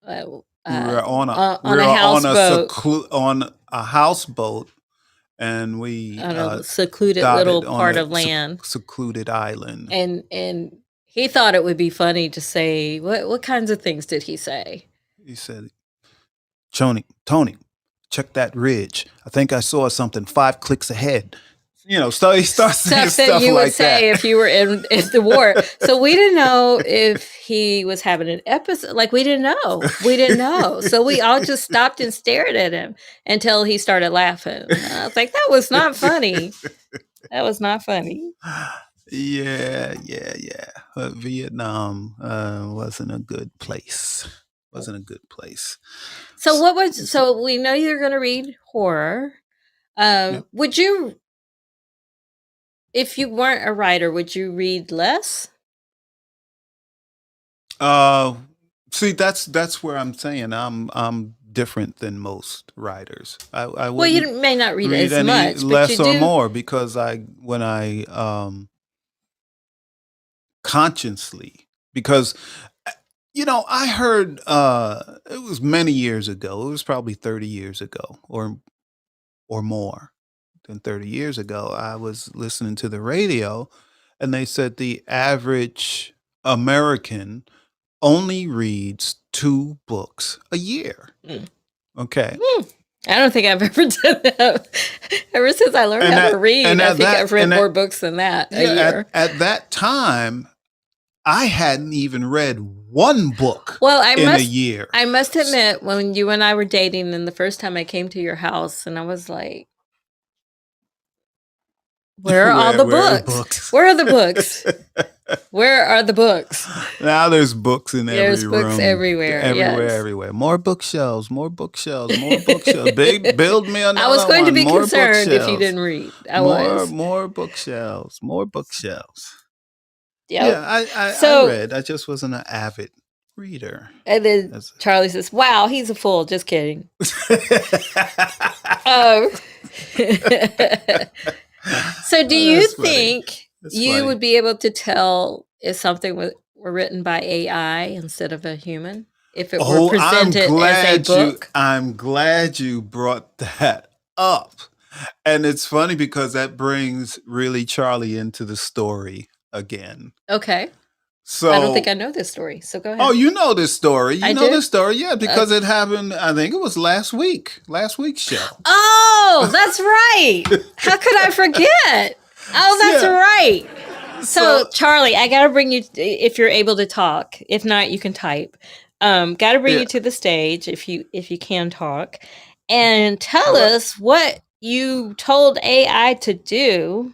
S1: uh,
S2: we were on a we
S1: on
S2: were
S1: a
S2: on a
S1: houseboat
S2: on a houseboat, and we
S1: on a secluded little
S2: dotted on
S1: part
S2: a
S1: of land,
S2: secluded island.
S1: and he thought it would be funny to say what kinds of things did he say?
S2: He said, Tony, check that ridge. I think I saw something 5 clicks ahead. So he starts saying
S1: Stuff that
S2: stuff
S1: you would
S2: like that.
S1: say if you were in the war. So we didn't know if he was having an episode. Like we didn't know. We didn't know. So we all just stopped and stared at him until he started laughing. I was like, that was not funny. That was not funny.
S2: Yeah. Vietnam wasn't a good place. Wasn't a good place.
S1: So we know you're going to read horror.
S2: Yeah.
S1: Would you, if you weren't a writer, would you read less?
S2: See, that's where I'm saying I'm different than most writers. I
S1: Well, you
S2: wouldn't
S1: may not read
S2: read
S1: as
S2: any
S1: much, but you
S2: less or
S1: do.
S2: more because when I consciously, because I heard it was many years ago. It was probably 30 years ago or more than 30 years ago. I was listening to the radio and they said the average American only reads 2 books a year.
S1: Mm.
S2: Okay.
S1: I don't think I've ever done that. Ever since I learned how to read, I think I've read more books than that a year.
S2: At that time, I hadn't even read 1 book in a year.
S1: I must admit, when you and I were dating and the first time I came to your house and I was like, where are all the books? Where are the books? Where are the books?
S2: Now there's books in every room.
S1: There's books everywhere.
S2: Everywhere. More bookshelves. Build me another one.
S1: I was going to be concerned if you didn't read.
S2: More bookshelves.
S1: Yep.
S2: Yeah, I read. I just wasn't an avid reader.
S1: And then Charlie says, "Wow, he's a fool." Just kidding. So do you think you would be able to tell if something were written by AI instead of a human? If it were presented as a book?
S2: I'm glad you brought that up. And it's funny because that brings really Charlie into the story again.
S1: Okay. So I don't think I know this story. So go ahead.
S2: Oh, you know this story. You know this story, yeah, because it happened, I think it was last week's show.
S1: Oh, that's right. How could I forget? Oh, that's right. So Charlie, I gotta bring you, if you're able to talk. If not, you can type. Gotta bring you to the stage if you can talk. And tell us what you told AI to do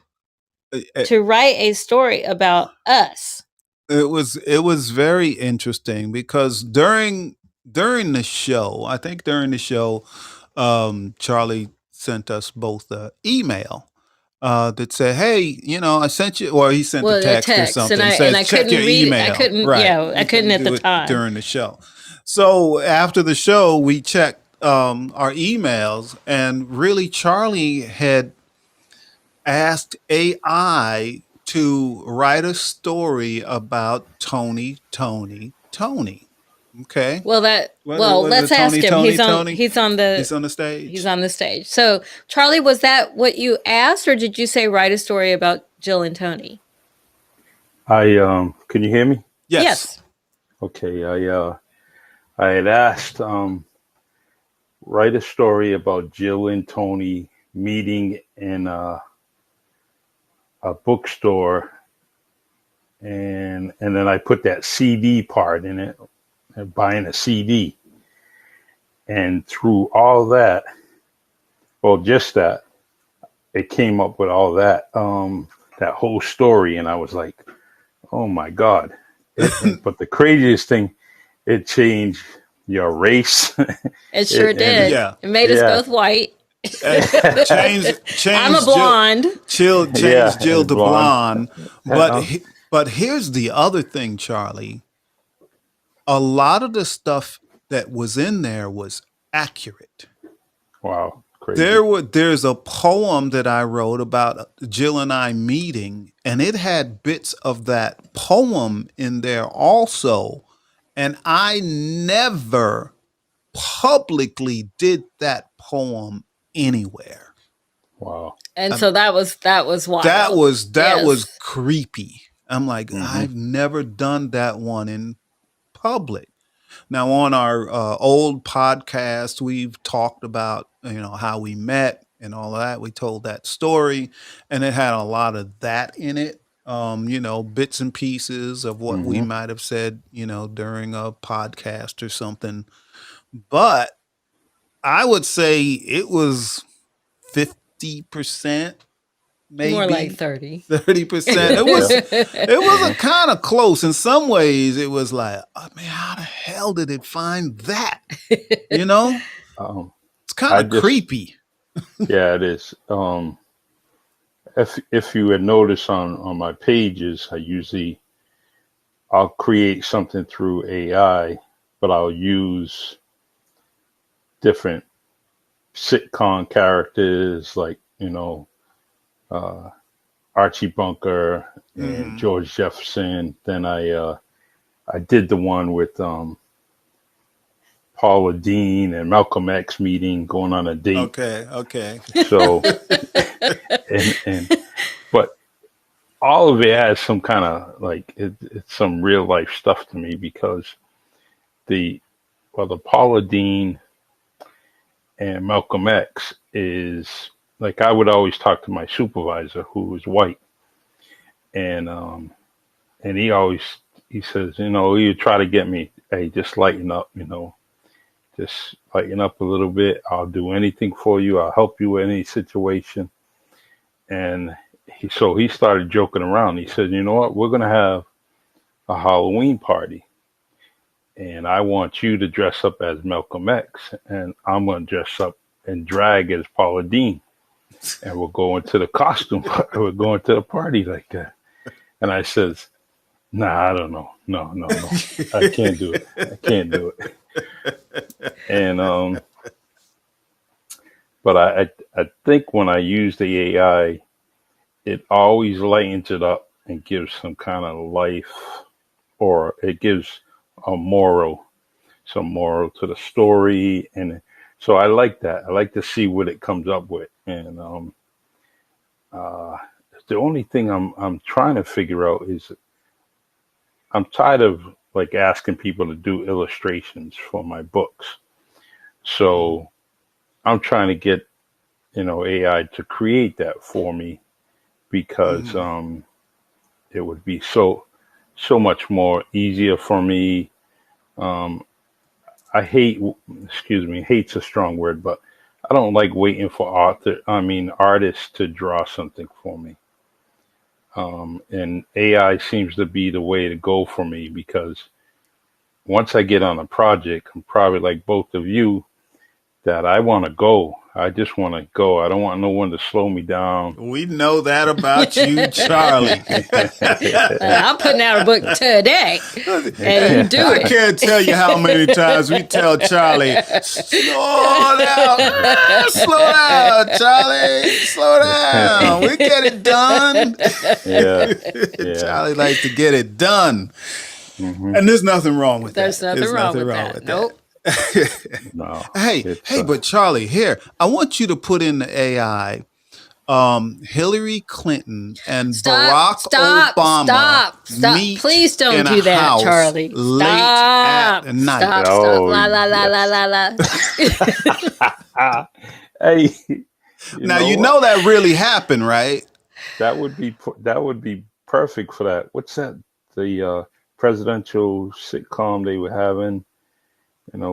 S1: to write a story about us.
S2: It was very interesting because during the show, I think Charlie sent us both an email that said, "Hey, I sent you," or he sent a text or something.
S1: And I
S2: check
S1: couldn't
S2: your
S1: read
S2: email.
S1: I couldn't.
S2: Right.
S1: Yeah, I couldn't at the time
S2: during the show. So after the show, we checked our emails, and really, Charlie had asked AI to write a story about Tony. Okay.
S1: Well, let's ask him. He's on the
S2: stage.
S1: He's on the stage. So, Charlie, was that what you asked, or did you say write a story about Jill and Tony?
S3: Can you hear me?
S1: Yes.
S3: Okay. I had asked write a story about Jill and Tony meeting in a bookstore, and then I put that CD part in it, buying a CD, and through all that, just that, it came up with all that, that whole story, and I was like, oh my God. But the craziest thing, it changed your race.
S1: It sure did. It made us both white.
S2: change
S1: I'm a blonde.
S2: change
S3: Yeah,
S2: Jill
S3: and
S2: to blonde.
S3: Uh,
S2: But here's the other thing, Charlie. A lot of the stuff that was in there was accurate.
S3: wow, crazy.
S2: There's a poem that I wrote about Jill and I meeting, and it had bits of that poem in there also. And I never publicly did that poem anywhere.
S3: Wow.
S1: And so that was wild.
S2: That was
S1: Yes.
S2: creepy. I'm like,
S3: Hmm.
S2: I've never done that one in public. Now, on our old podcast, we've talked about how we met and all of that. We told that story, and it had a lot of that in it. Bits and pieces of what we
S3: Hmm.
S2: might have said, during a podcast or something. But I would say it was 50%,
S1: More like
S2: maybe
S1: 30.
S2: 30%. It
S3: Yeah.
S2: was it was a kind of close. In some ways, it was like, oh, man, how the hell did it find that? You know,
S3: Um,
S2: it's kind
S3: I
S2: of
S3: just,
S2: creepy.
S3: yeah, it is. If you had noticed on my pages, I'll create something through AI, but I'll use different sitcom characters like uh, Archie Bunker and
S2: Hmm.
S3: George Jefferson. Then I did the one with Paula Dean and Malcolm X meeting, going on a date.
S2: Okay.
S3: So and but all of it has some kind of like it's some real life stuff to me because the the Paula Dean and Malcolm X is like I would always talk to my supervisor who was white, and he says, you try to get me, hey, just lighten up, just lighten up a little bit. I'll do anything for you. I'll help you in any situation. And he started joking around. He said, you know what, we're gonna have a Halloween party, and I want you to dress up as Malcolm X, and I'm gonna dress up and drag as Paula Dean, and we're going to the costume. We're going to the party like that. And I says, nah, I don't know. No. I can't do it. I can't do it. And but I think when I use the AI, it always lightens it up and gives some kind of life, or it gives a moral, some moral to the story. And so I like that. I like to see what it comes up with. And uh, the only thing I'm trying to figure out is I'm tired of like asking people to do illustrations for my books. So I'm trying to get AI to create that for me because
S2: Hmm.
S3: it would be so much more easier for me. Um, I hate, excuse me, hate's a strong word, but I don't like waiting for artists to draw something for me. And AI seems to be the way to go for me because once I get on a project, I'm probably like both of you that I want to go. I just want to go. I don't want no one to slow me down.
S2: We know that about you, Charlie.
S1: I'm putting out a book today, and you do
S2: I
S1: it.
S2: can't tell you how many times we tell Charlie, slow down, Charlie, slow down. We get it done.
S3: Yeah, yeah.
S2: Charlie likes to get it done.
S3: Hmm.
S2: And there's nothing wrong with
S1: There's
S2: that.
S1: nothing wrong with that. Nope.
S3: No,
S2: Hey,
S3: it's
S2: but Charlie, here, I want you to put in the AI Hillary Clinton and Barack Obama meet
S1: Please don't
S2: in a
S1: do that,
S2: house
S1: Charlie.
S2: late
S1: Stop.
S2: at night.
S1: Stop.
S3: Oh,
S1: La la la la
S3: yes.
S1: la la.
S3: Hey,
S2: Now
S3: know
S2: you
S3: what?
S2: know that really happened, right?
S3: That would be perfect for that. What's that? The presidential sitcom they were having,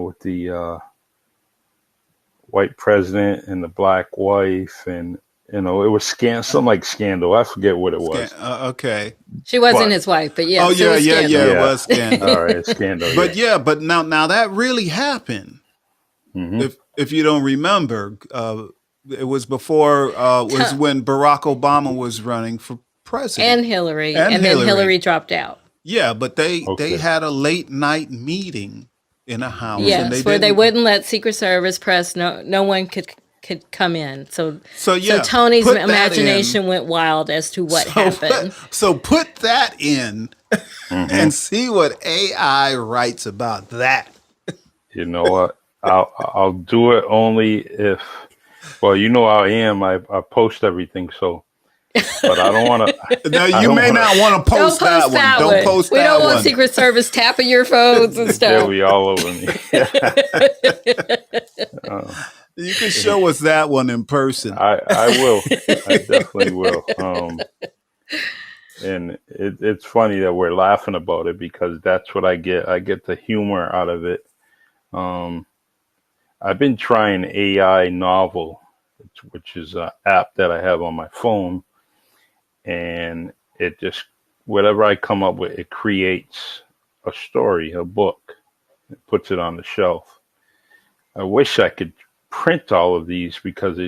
S3: with the white president and the black wife, and it was something like Scandal. I forget what it was.
S2: Okay.
S1: She wasn't
S3: But
S1: his wife, but yes,
S2: Oh
S1: it
S2: yeah,
S1: was
S2: yeah,
S1: Scandal.
S2: yeah. It
S3: yeah,
S2: was Scandal.
S3: all right, Scandal.
S2: But
S3: Yeah.
S2: yeah, but now that really happened.
S3: Hmm.
S2: If you don't remember, It was before. Was
S1: To-
S2: when Barack Obama was running for president
S1: and Hillary,
S2: and
S1: and then
S2: Hillary.
S1: Hillary dropped out.
S2: Yeah, but they
S3: Okay.
S2: had a late night meeting in a house, and
S1: Yes,
S2: they
S1: where they
S2: didn't.
S1: wouldn't let Secret Service press. No one could come in. So
S2: So yeah,
S1: Tony's
S2: put that in.
S1: imagination went wild as to what happened.
S2: So put that in
S3: Mhm.
S2: and see what AI writes about that.
S3: You know what? I'll do it only if. Well, you know how I am. I post everything, so. But I don't want to.
S2: Now
S3: I
S2: you
S3: don't
S2: may
S3: wanna-
S2: not want to
S1: Don't
S2: post that
S1: post that
S2: one.
S1: one.
S2: Don't post
S1: We
S2: that
S1: don't want
S2: one.
S1: Secret Service tapping your phones and
S3: They'll
S1: stuff.
S3: be all over me. Uh,
S2: You can show us that one in person.
S3: I will. I definitely will. And it's funny that we're laughing about it because that's what I get. I get the humor out of it. Um, I've been trying AI Novel, which is an app that I have on my phone, and it just whatever I come up with, it creates a story, a book, it puts it on the shelf. I wish I could print all of these because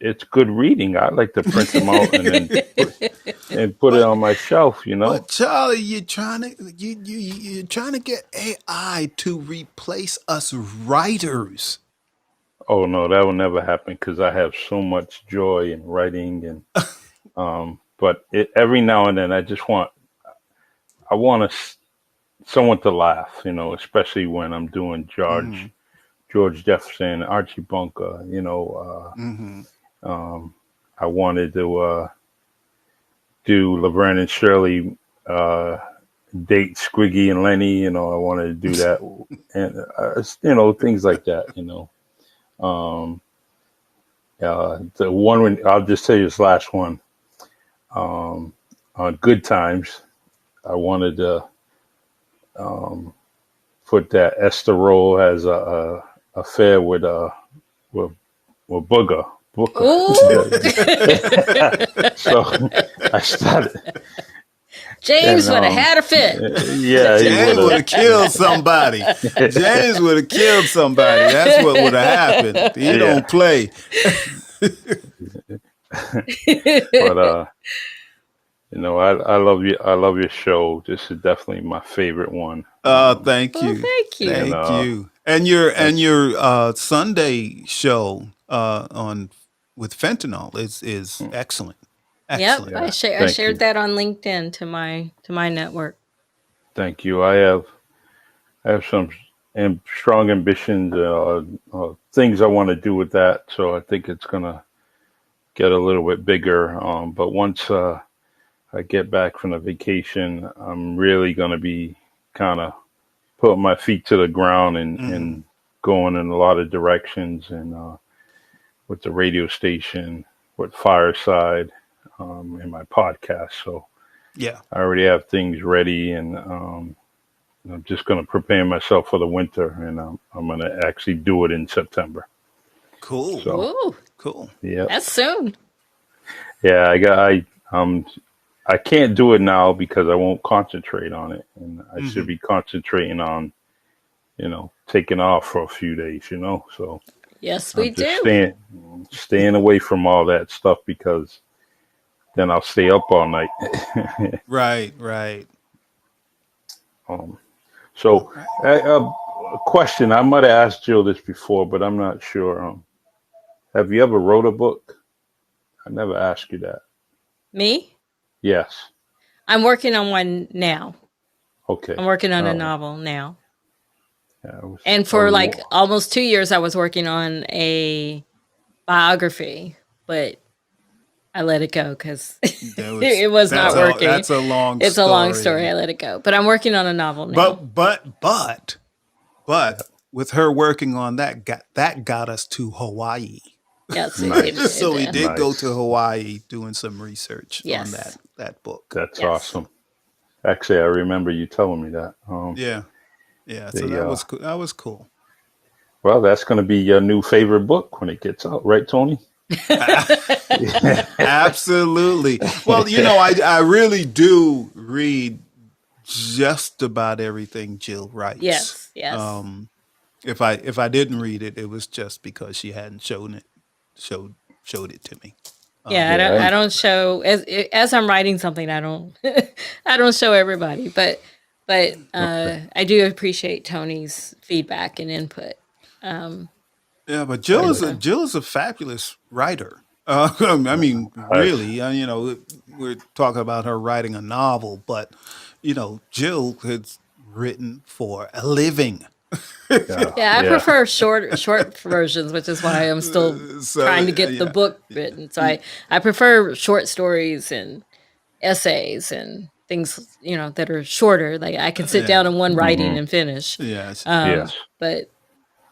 S3: it's good reading. I like to print them out and then put it on my shelf. You know,
S2: But Charlie, you're trying to get AI to replace us writers.
S3: oh no, that will never happen because I have so much joy in writing and but every now and then I want someone to laugh. You know, especially when I'm doing
S2: Hmm.
S3: George Jefferson, Archie Bunker. You know.
S2: Hmm.
S3: I wanted to do Laverne and Shirley date Squiggy and Lenny. You know, I wanted to do that, and you know, things like that. You know, um, the one I'll just tell you this last one. On Good Times, I wanted to put that Esther Roll has a affair with Booger. Booker.
S1: Ooh.
S3: So I started.
S1: James
S3: And,
S1: would have had a fit.
S3: Yeah, he
S2: James would
S3: would
S2: have killed somebody. James would have killed somebody. That's what would have happened. He
S3: Yeah.
S2: don't play.
S3: But you know, I love you. I love your show. This is definitely my favorite one.
S2: Thank
S1: Well,
S2: you.
S1: thank you.
S2: Thank you. And your Sunday show on with fentanyl is excellent.
S1: Yep,
S2: Excellent.
S1: I
S3: Yeah,
S1: shared
S3: thank you.
S1: that on LinkedIn to my network.
S3: Thank you. I have some strong ambitions, things I want to do with that. So I think it's gonna get a little bit bigger. But once I get back from the vacation, I'm really gonna be kind of putting my feet to the ground and going in a lot of directions and with the radio station, with Fireside, and my podcast. So
S2: Yeah.
S3: I already have things ready, and I'm just going to prepare myself for the winter, and I'm going to actually do it in September.
S2: Cool.
S3: So
S1: Ooh,
S2: Cool.
S3: yeah,
S1: that's soon.
S3: yeah. I can't do it now because I won't concentrate on it, and I should be concentrating on taking off for a few days. So
S1: Yes, we
S3: I'm just
S1: do.
S3: staying away from all that stuff because then I'll stay up all night.
S2: Right. Right.
S3: um, so, a question I might have asked Jill this before, but I'm not sure. Have you ever wrote a book? I never asked you that.
S1: Me?
S3: Yes.
S1: I'm working on one now.
S3: Okay.
S1: I'm working on a
S3: All right.
S1: novel now.
S3: Yeah,
S1: And for like almost 2 years, I was working on a biography, but I let it go because it was not working.
S2: That's a long
S1: It's
S2: story.
S1: a long story. I let it go. But I'm working on a novel now.
S2: But with her working on that got us to Hawaii.
S1: Yes,
S3: Nice.
S2: So we
S1: did.
S2: did go
S3: Nice.
S2: to Hawaii doing some research on
S1: Yes.
S2: that book.
S3: That's
S1: Yes.
S3: awesome. Actually, I remember you telling me that.
S2: Yeah. Yeah. So
S3: The,
S2: that was cool. That was cool.
S3: Well, that's going to be your new favorite book when it gets out, right, Tony?
S2: Absolutely. Well, I really do read just about everything Jill writes.
S1: Yes. Yes.
S2: If I didn't read it, it was just because she hadn't shown it showed it to me.
S1: Yeah,
S3: Yeah.
S1: I don't show as I'm writing something. I don't I don't show everybody, but I do appreciate Tony's feedback and input. Um,
S2: Yeah, but
S3: I,
S2: Jill is a fabulous writer. I mean,
S3: I,
S2: really, you know, we're talking about her writing a novel, but you know, Jill has written for a living.
S3: yeah,
S1: yeah, I
S3: yeah,
S1: prefer short versions, which is why I'm still
S2: So
S1: trying to get the
S2: yeah,
S1: book written. So I prefer short stories and essays and things, that are shorter. Like I can sit down
S2: yeah,
S1: in one writing
S3: hmm
S1: and finish.
S2: yes.
S3: yes.
S1: But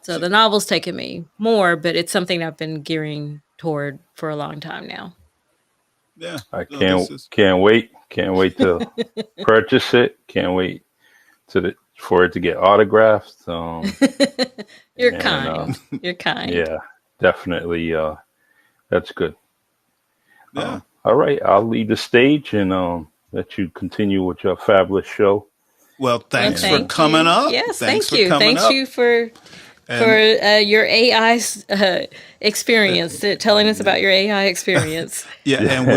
S1: so
S2: She,
S1: the novel's taken me more, but it's something I've been gearing toward for a long time now.
S2: yeah.
S3: I
S2: No, this
S3: can't
S2: is
S3: can't wait to purchase it. Can't wait for it to get autographed.
S1: You're
S3: And
S1: kind. You're kind.
S3: yeah, definitely. That's good.
S2: yeah.
S3: All right, I'll leave the stage and let you continue with your fabulous show.
S2: Well,
S1: Well,
S2: thanks for
S1: thank
S2: coming
S1: you.
S2: up.
S1: Yes,
S2: Thanks
S1: thank
S2: for
S1: you.
S2: coming
S1: Thanks
S2: up.
S1: you for
S2: And
S1: your AI experience, telling us about your AI experience.
S2: yeah, and
S3: Yeah.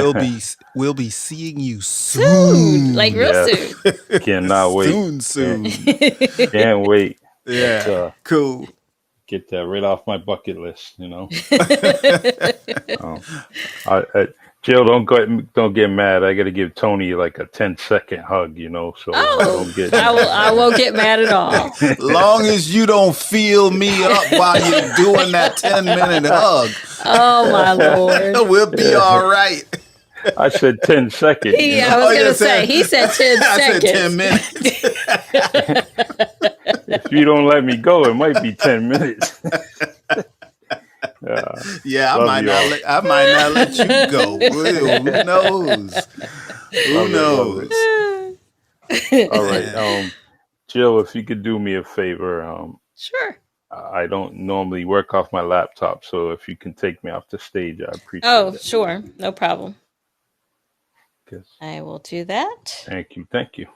S2: we'll be seeing you
S1: Soon, like real
S2: soon.
S3: Yes.
S1: soon.
S3: Cannot wait.
S2: soon.
S3: Can't wait. Let's
S2: Yeah, cool.
S3: get that right off my bucket list. Um, I Jill, don't get mad. I got to give Tony like a 10-second hug. So
S1: Oh,
S3: don't get
S1: I won't get mad at all.
S2: Long as you don't feel me up while you're doing that 10-minute hug,
S1: Oh my lord.
S2: we'll be all right.
S3: I said 10 seconds.
S1: I was
S2: Oh,
S1: gonna
S2: yeah,
S1: say he said 10
S2: I said
S1: seconds.
S2: 10 minutes.
S3: If you don't let me go, it might be 10 minutes.
S2: Yeah,
S3: Love you all.
S2: I might not let you go. Who knows? Who
S3: Love
S2: knows?
S3: it. All right.
S2: Yeah.
S3: Jill, if you could do me a favor,
S1: Sure.
S3: I don't normally work off my laptop, so if you can take me off the stage, I appreciate
S1: Oh,
S3: it.
S1: sure. No problem.
S3: Yes.
S1: I will do that.
S3: Thank you. Thank you.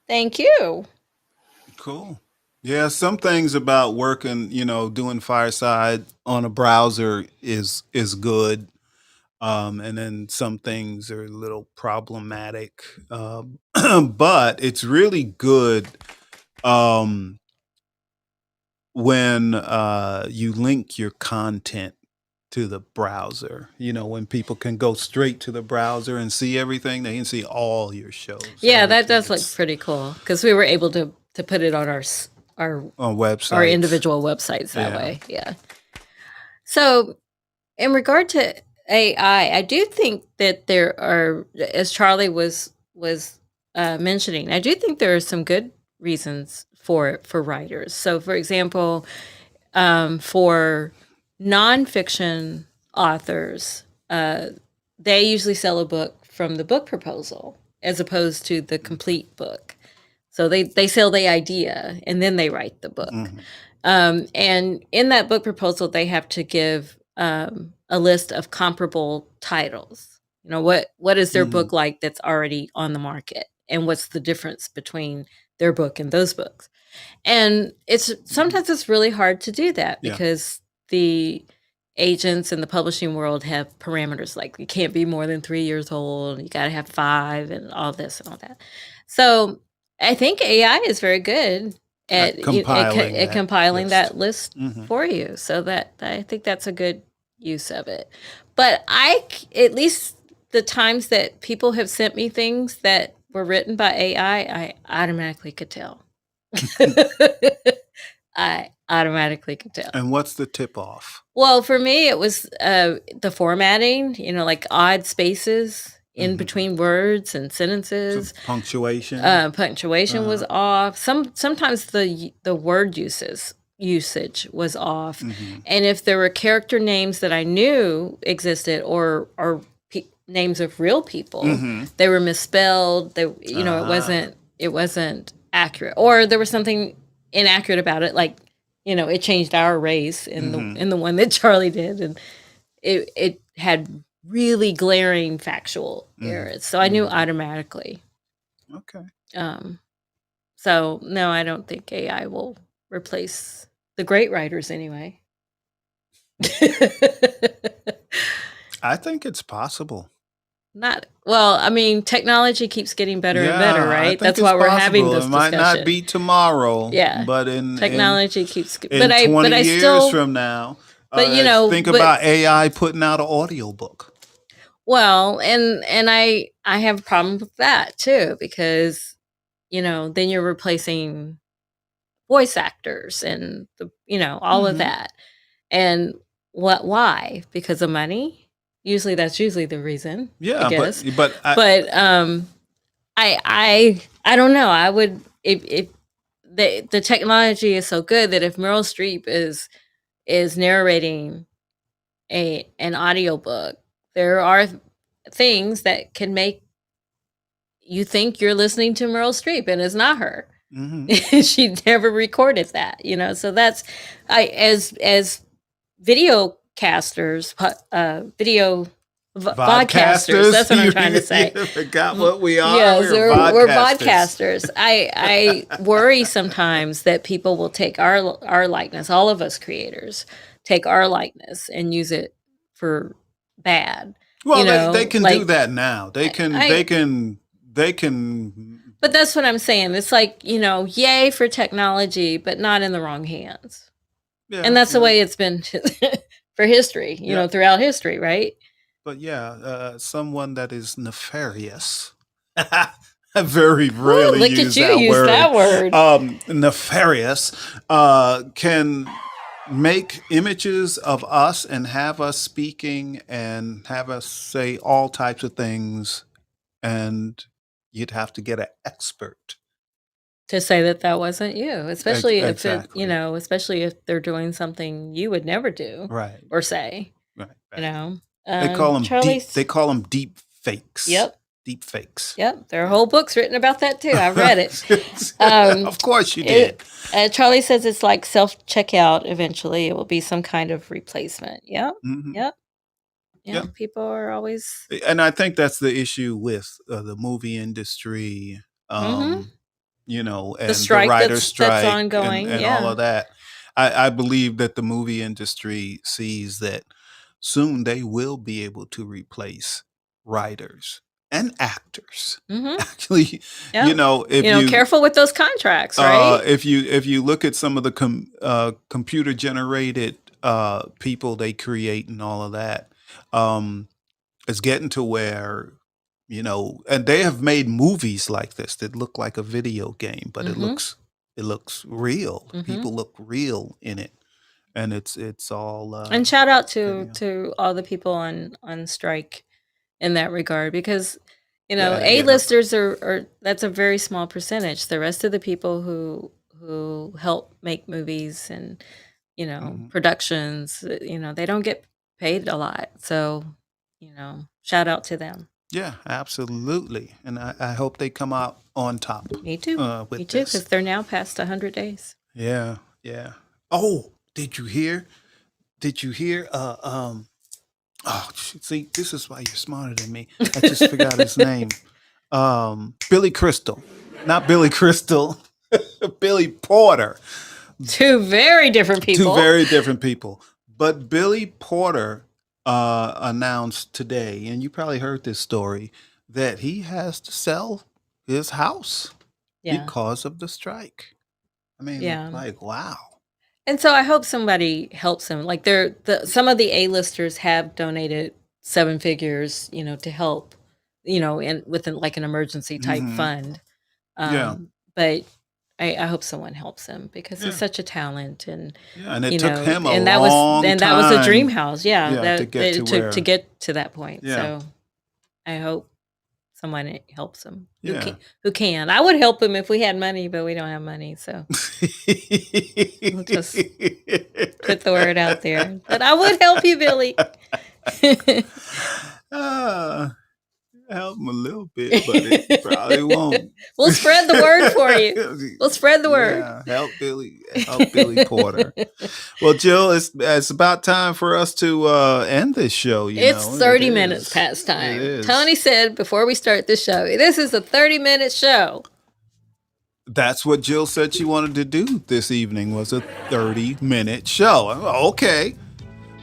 S1: Thank you.
S2: Cool. Yeah, some things about working, doing Fireside on a browser is good. And then some things are a little problematic. But it's really good um, when you link your content to the browser. When people can go straight to the browser and see everything, they can see all your shows.
S1: Yeah, that
S2: Everything.
S1: does look pretty cool because we were able to put it on our
S2: On websites.
S1: our individual websites that
S2: Yeah.
S1: way. Yeah. So, in regard to AI, I do think that there are, as Charlie was mentioning, I do think there are some good reasons for writers. So, for example, for nonfiction authors, they usually sell a book from the book proposal as opposed to the complete book. So they sell the idea and then they write the book.
S2: Mhm.
S1: And in that book proposal, they have to give a list of comparable titles. What is their
S2: Mhm.
S1: book like that's already on the market, and what's the difference between their book and those books? And sometimes it's really hard to do that
S2: Yeah.
S1: because the agents in the publishing world have parameters like you can't be more than 3 years old, you got to have 5, and all this and all that. So I think AI is very good at compiling that list
S2: Mhm.
S1: for you. So that I think that's a good use of it. But at least the times that people have sent me things that were written by AI, I automatically could tell. I automatically could tell.
S2: And what's the tip off?
S1: Well, for me, it was the formatting, like odd spaces in
S2: Mhm.
S1: between words and sentences.
S2: Some punctuation.
S1: Punctuation was off. Sometimes the word usage was off,
S2: Mhm.
S1: and if there were character names that I knew existed or names of real people,
S2: Mhm.
S1: they were misspelled. It wasn't accurate, or there was something inaccurate about it, like it changed our race in
S2: Mhm.
S1: the one that Charlie did, and it had really glaring factual
S2: Mhm.
S1: errors. So I knew
S2: Mhm.
S1: automatically.
S2: Okay.
S1: So no, I don't think AI will replace the great writers anyway.
S2: I think it's possible.
S1: Not well, I mean, technology keeps getting better and better,
S2: Yeah, I
S1: right?
S2: think
S1: That's
S2: it's
S1: why we're having
S2: possible.
S1: this
S2: It might not
S1: discussion.
S2: be tomorrow,
S1: Yeah,
S2: but in
S1: technology keeps,
S2: in
S1: but
S2: 20
S1: I
S2: years
S1: still,
S2: from now,
S1: but you know,
S2: think
S1: but
S2: about AI putting out an audiobook.
S1: well, and I have a problem with that too because then you're replacing voice actors and all of
S2: Hmm.
S1: that. And why? Because of money? That's usually the reason, I
S2: Yeah,
S1: guess.
S2: but
S1: But I don't know. I would if the technology is so good that if Meryl Streep is narrating an audiobook, there are things that can make you think you're listening to Meryl Streep and it's not her.
S2: hmm
S1: She never recorded that, so that's I as video casters, video vodcasters.
S2: vodcasters.
S1: That's what I'm trying to say.
S2: You forgot what we are.
S1: Yes,
S2: We're
S1: we're
S2: vodcasters.
S1: podcasters. I worry sometimes that people will take our likeness, all of us creators, take our likeness and use it for bad.
S2: Well, they can do
S1: Like
S2: that now.
S1: I
S2: They can.
S1: but that's what I'm saying. It's like, yay for technology, but not in the wrong hands. And
S2: Yeah,
S1: that's the
S2: yeah,
S1: way it's been for history,
S2: yeah.
S1: throughout history, right?
S2: But yeah, someone that is nefarious. I very
S1: Woo,
S2: rarely
S1: look at
S2: use
S1: you
S2: that
S1: use
S2: word.
S1: that word.
S2: Nefarious can make images of us and have us speaking and have us say all types of things, and you'd have to get an expert.
S1: To say that that wasn't you, especially if
S2: Exactly.
S1: especially if they're doing something you would never do
S2: Right.
S1: or say,
S2: Right.
S1: you
S2: Right.
S1: know.
S2: They call them deep. They
S1: Charlie's,
S2: call them deep fakes.
S1: yep,
S2: Deep fakes.
S1: yep. There are whole books written about that too. I read it. Um,
S2: Of course you did.
S1: Charlie says it's like self checkout. Eventually, it will be some kind of replacement. Yep,
S2: Hmm.
S1: yep, yeah.
S2: Yeah.
S1: People are always.
S2: And I think that's the issue with the movie industry,
S1: Hmm. The
S2: and the
S1: strike
S2: writer's
S1: that's
S2: strike
S1: ongoing.
S2: and all
S1: Yeah.
S2: of that. I believe that the movie industry sees that soon they will be able to replace writers and actors.
S1: Hmm.
S2: Actually,
S1: Yep.
S2: if you
S1: Careful with those contracts, right?
S2: if you look at some of the computer generated people they create and all of that, um, it's getting to where and they have made movies like this that look like a video game, but
S1: Hmm.
S2: it looks real.
S1: Hmm.
S2: People look real in it, and it's all
S1: And shout out
S2: video.
S1: to all the people on strike in that regard because
S2: Yeah, yeah, no,
S1: A-listers are that's a very small percentage. The rest of the people who help make movies and
S2: mhm.
S1: productions, they don't get paid a lot. So, shout out to them.
S2: Yeah, absolutely, and I hope they come out on top
S1: Me too. Me
S2: with
S1: too,
S2: this.
S1: because they're now past 100 days.
S2: Yeah, yeah. Oh, did you hear? Did you hear? Oh, see, this is why you're smarter than me. I just forgot his name. Billy Crystal, not Billy Crystal, Billy Porter.
S1: Two very different
S2: Two
S1: people.
S2: very different people. But Billy Porter announced today, and you probably heard this story, that he has to sell his house
S1: Yeah.
S2: because of the strike. I mean,
S1: Yeah.
S2: like, wow.
S1: And so I hope somebody helps him. Like some of the A-listers have donated seven figures, to help, in within like an emergency type
S2: Hmm.
S1: fund.
S2: Yeah,
S1: But I hope someone helps him because he's
S2: yeah,
S1: such a talent
S2: yeah. And it took him a
S1: and
S2: long
S1: that was a dream
S2: time,
S1: house. Yeah,
S2: yeah, to
S1: that
S2: get to
S1: it took to
S2: where,
S1: get to that point.
S2: yeah,
S1: So I hope someone helps him
S2: yeah.
S1: who can. I would help him if we had money, but we don't have money. So we'll just put the word out there that I would help you, Billy.
S2: Ah, help him a little bit, but it probably won't.
S1: We'll spread the word for you. We'll spread the word.
S2: Yeah, help Billy Porter. Well, Jill, it's about time for us to end this show.
S1: It's
S2: It
S1: 30 minutes
S2: is.
S1: past
S2: It
S1: time.
S2: is.
S1: Tony said before we start the show, this is a 30-minute show.
S2: That's what Jill said she wanted to do this evening was a 30-minute show. Okay.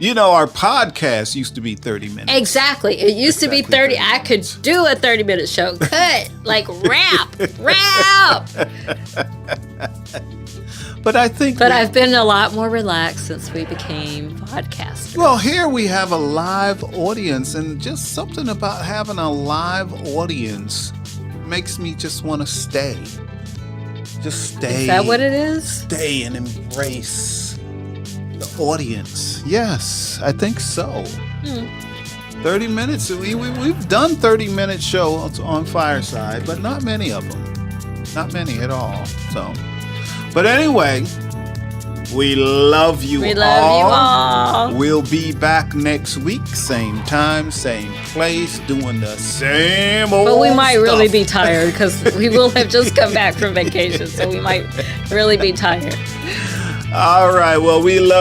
S2: You know, our podcast used to be 30 minutes.
S1: Exactly. It used to be
S2: Exactly
S1: 30. I could do a 30-minute show. Cut. Like rap.
S2: But I think
S1: But I've been a lot more relaxed since we became podcasters.
S2: well, here we have a live audience, and just something about having a live audience makes me just want to stay. Just stay.
S1: Is that what it is?
S2: Stay and embrace the audience. Yes, I think so. 30 minutes. We've done 30-minute shows on Fireside, but not many of them. Not many at all. So, but anyway, we love you all.
S1: We love you all.
S2: We'll be back next week, same time, same place, doing the same old
S1: But we might really
S2: stuff.
S1: be tired because we will have just come back from vacation. So we might really be tired.
S2: All right. Well, we love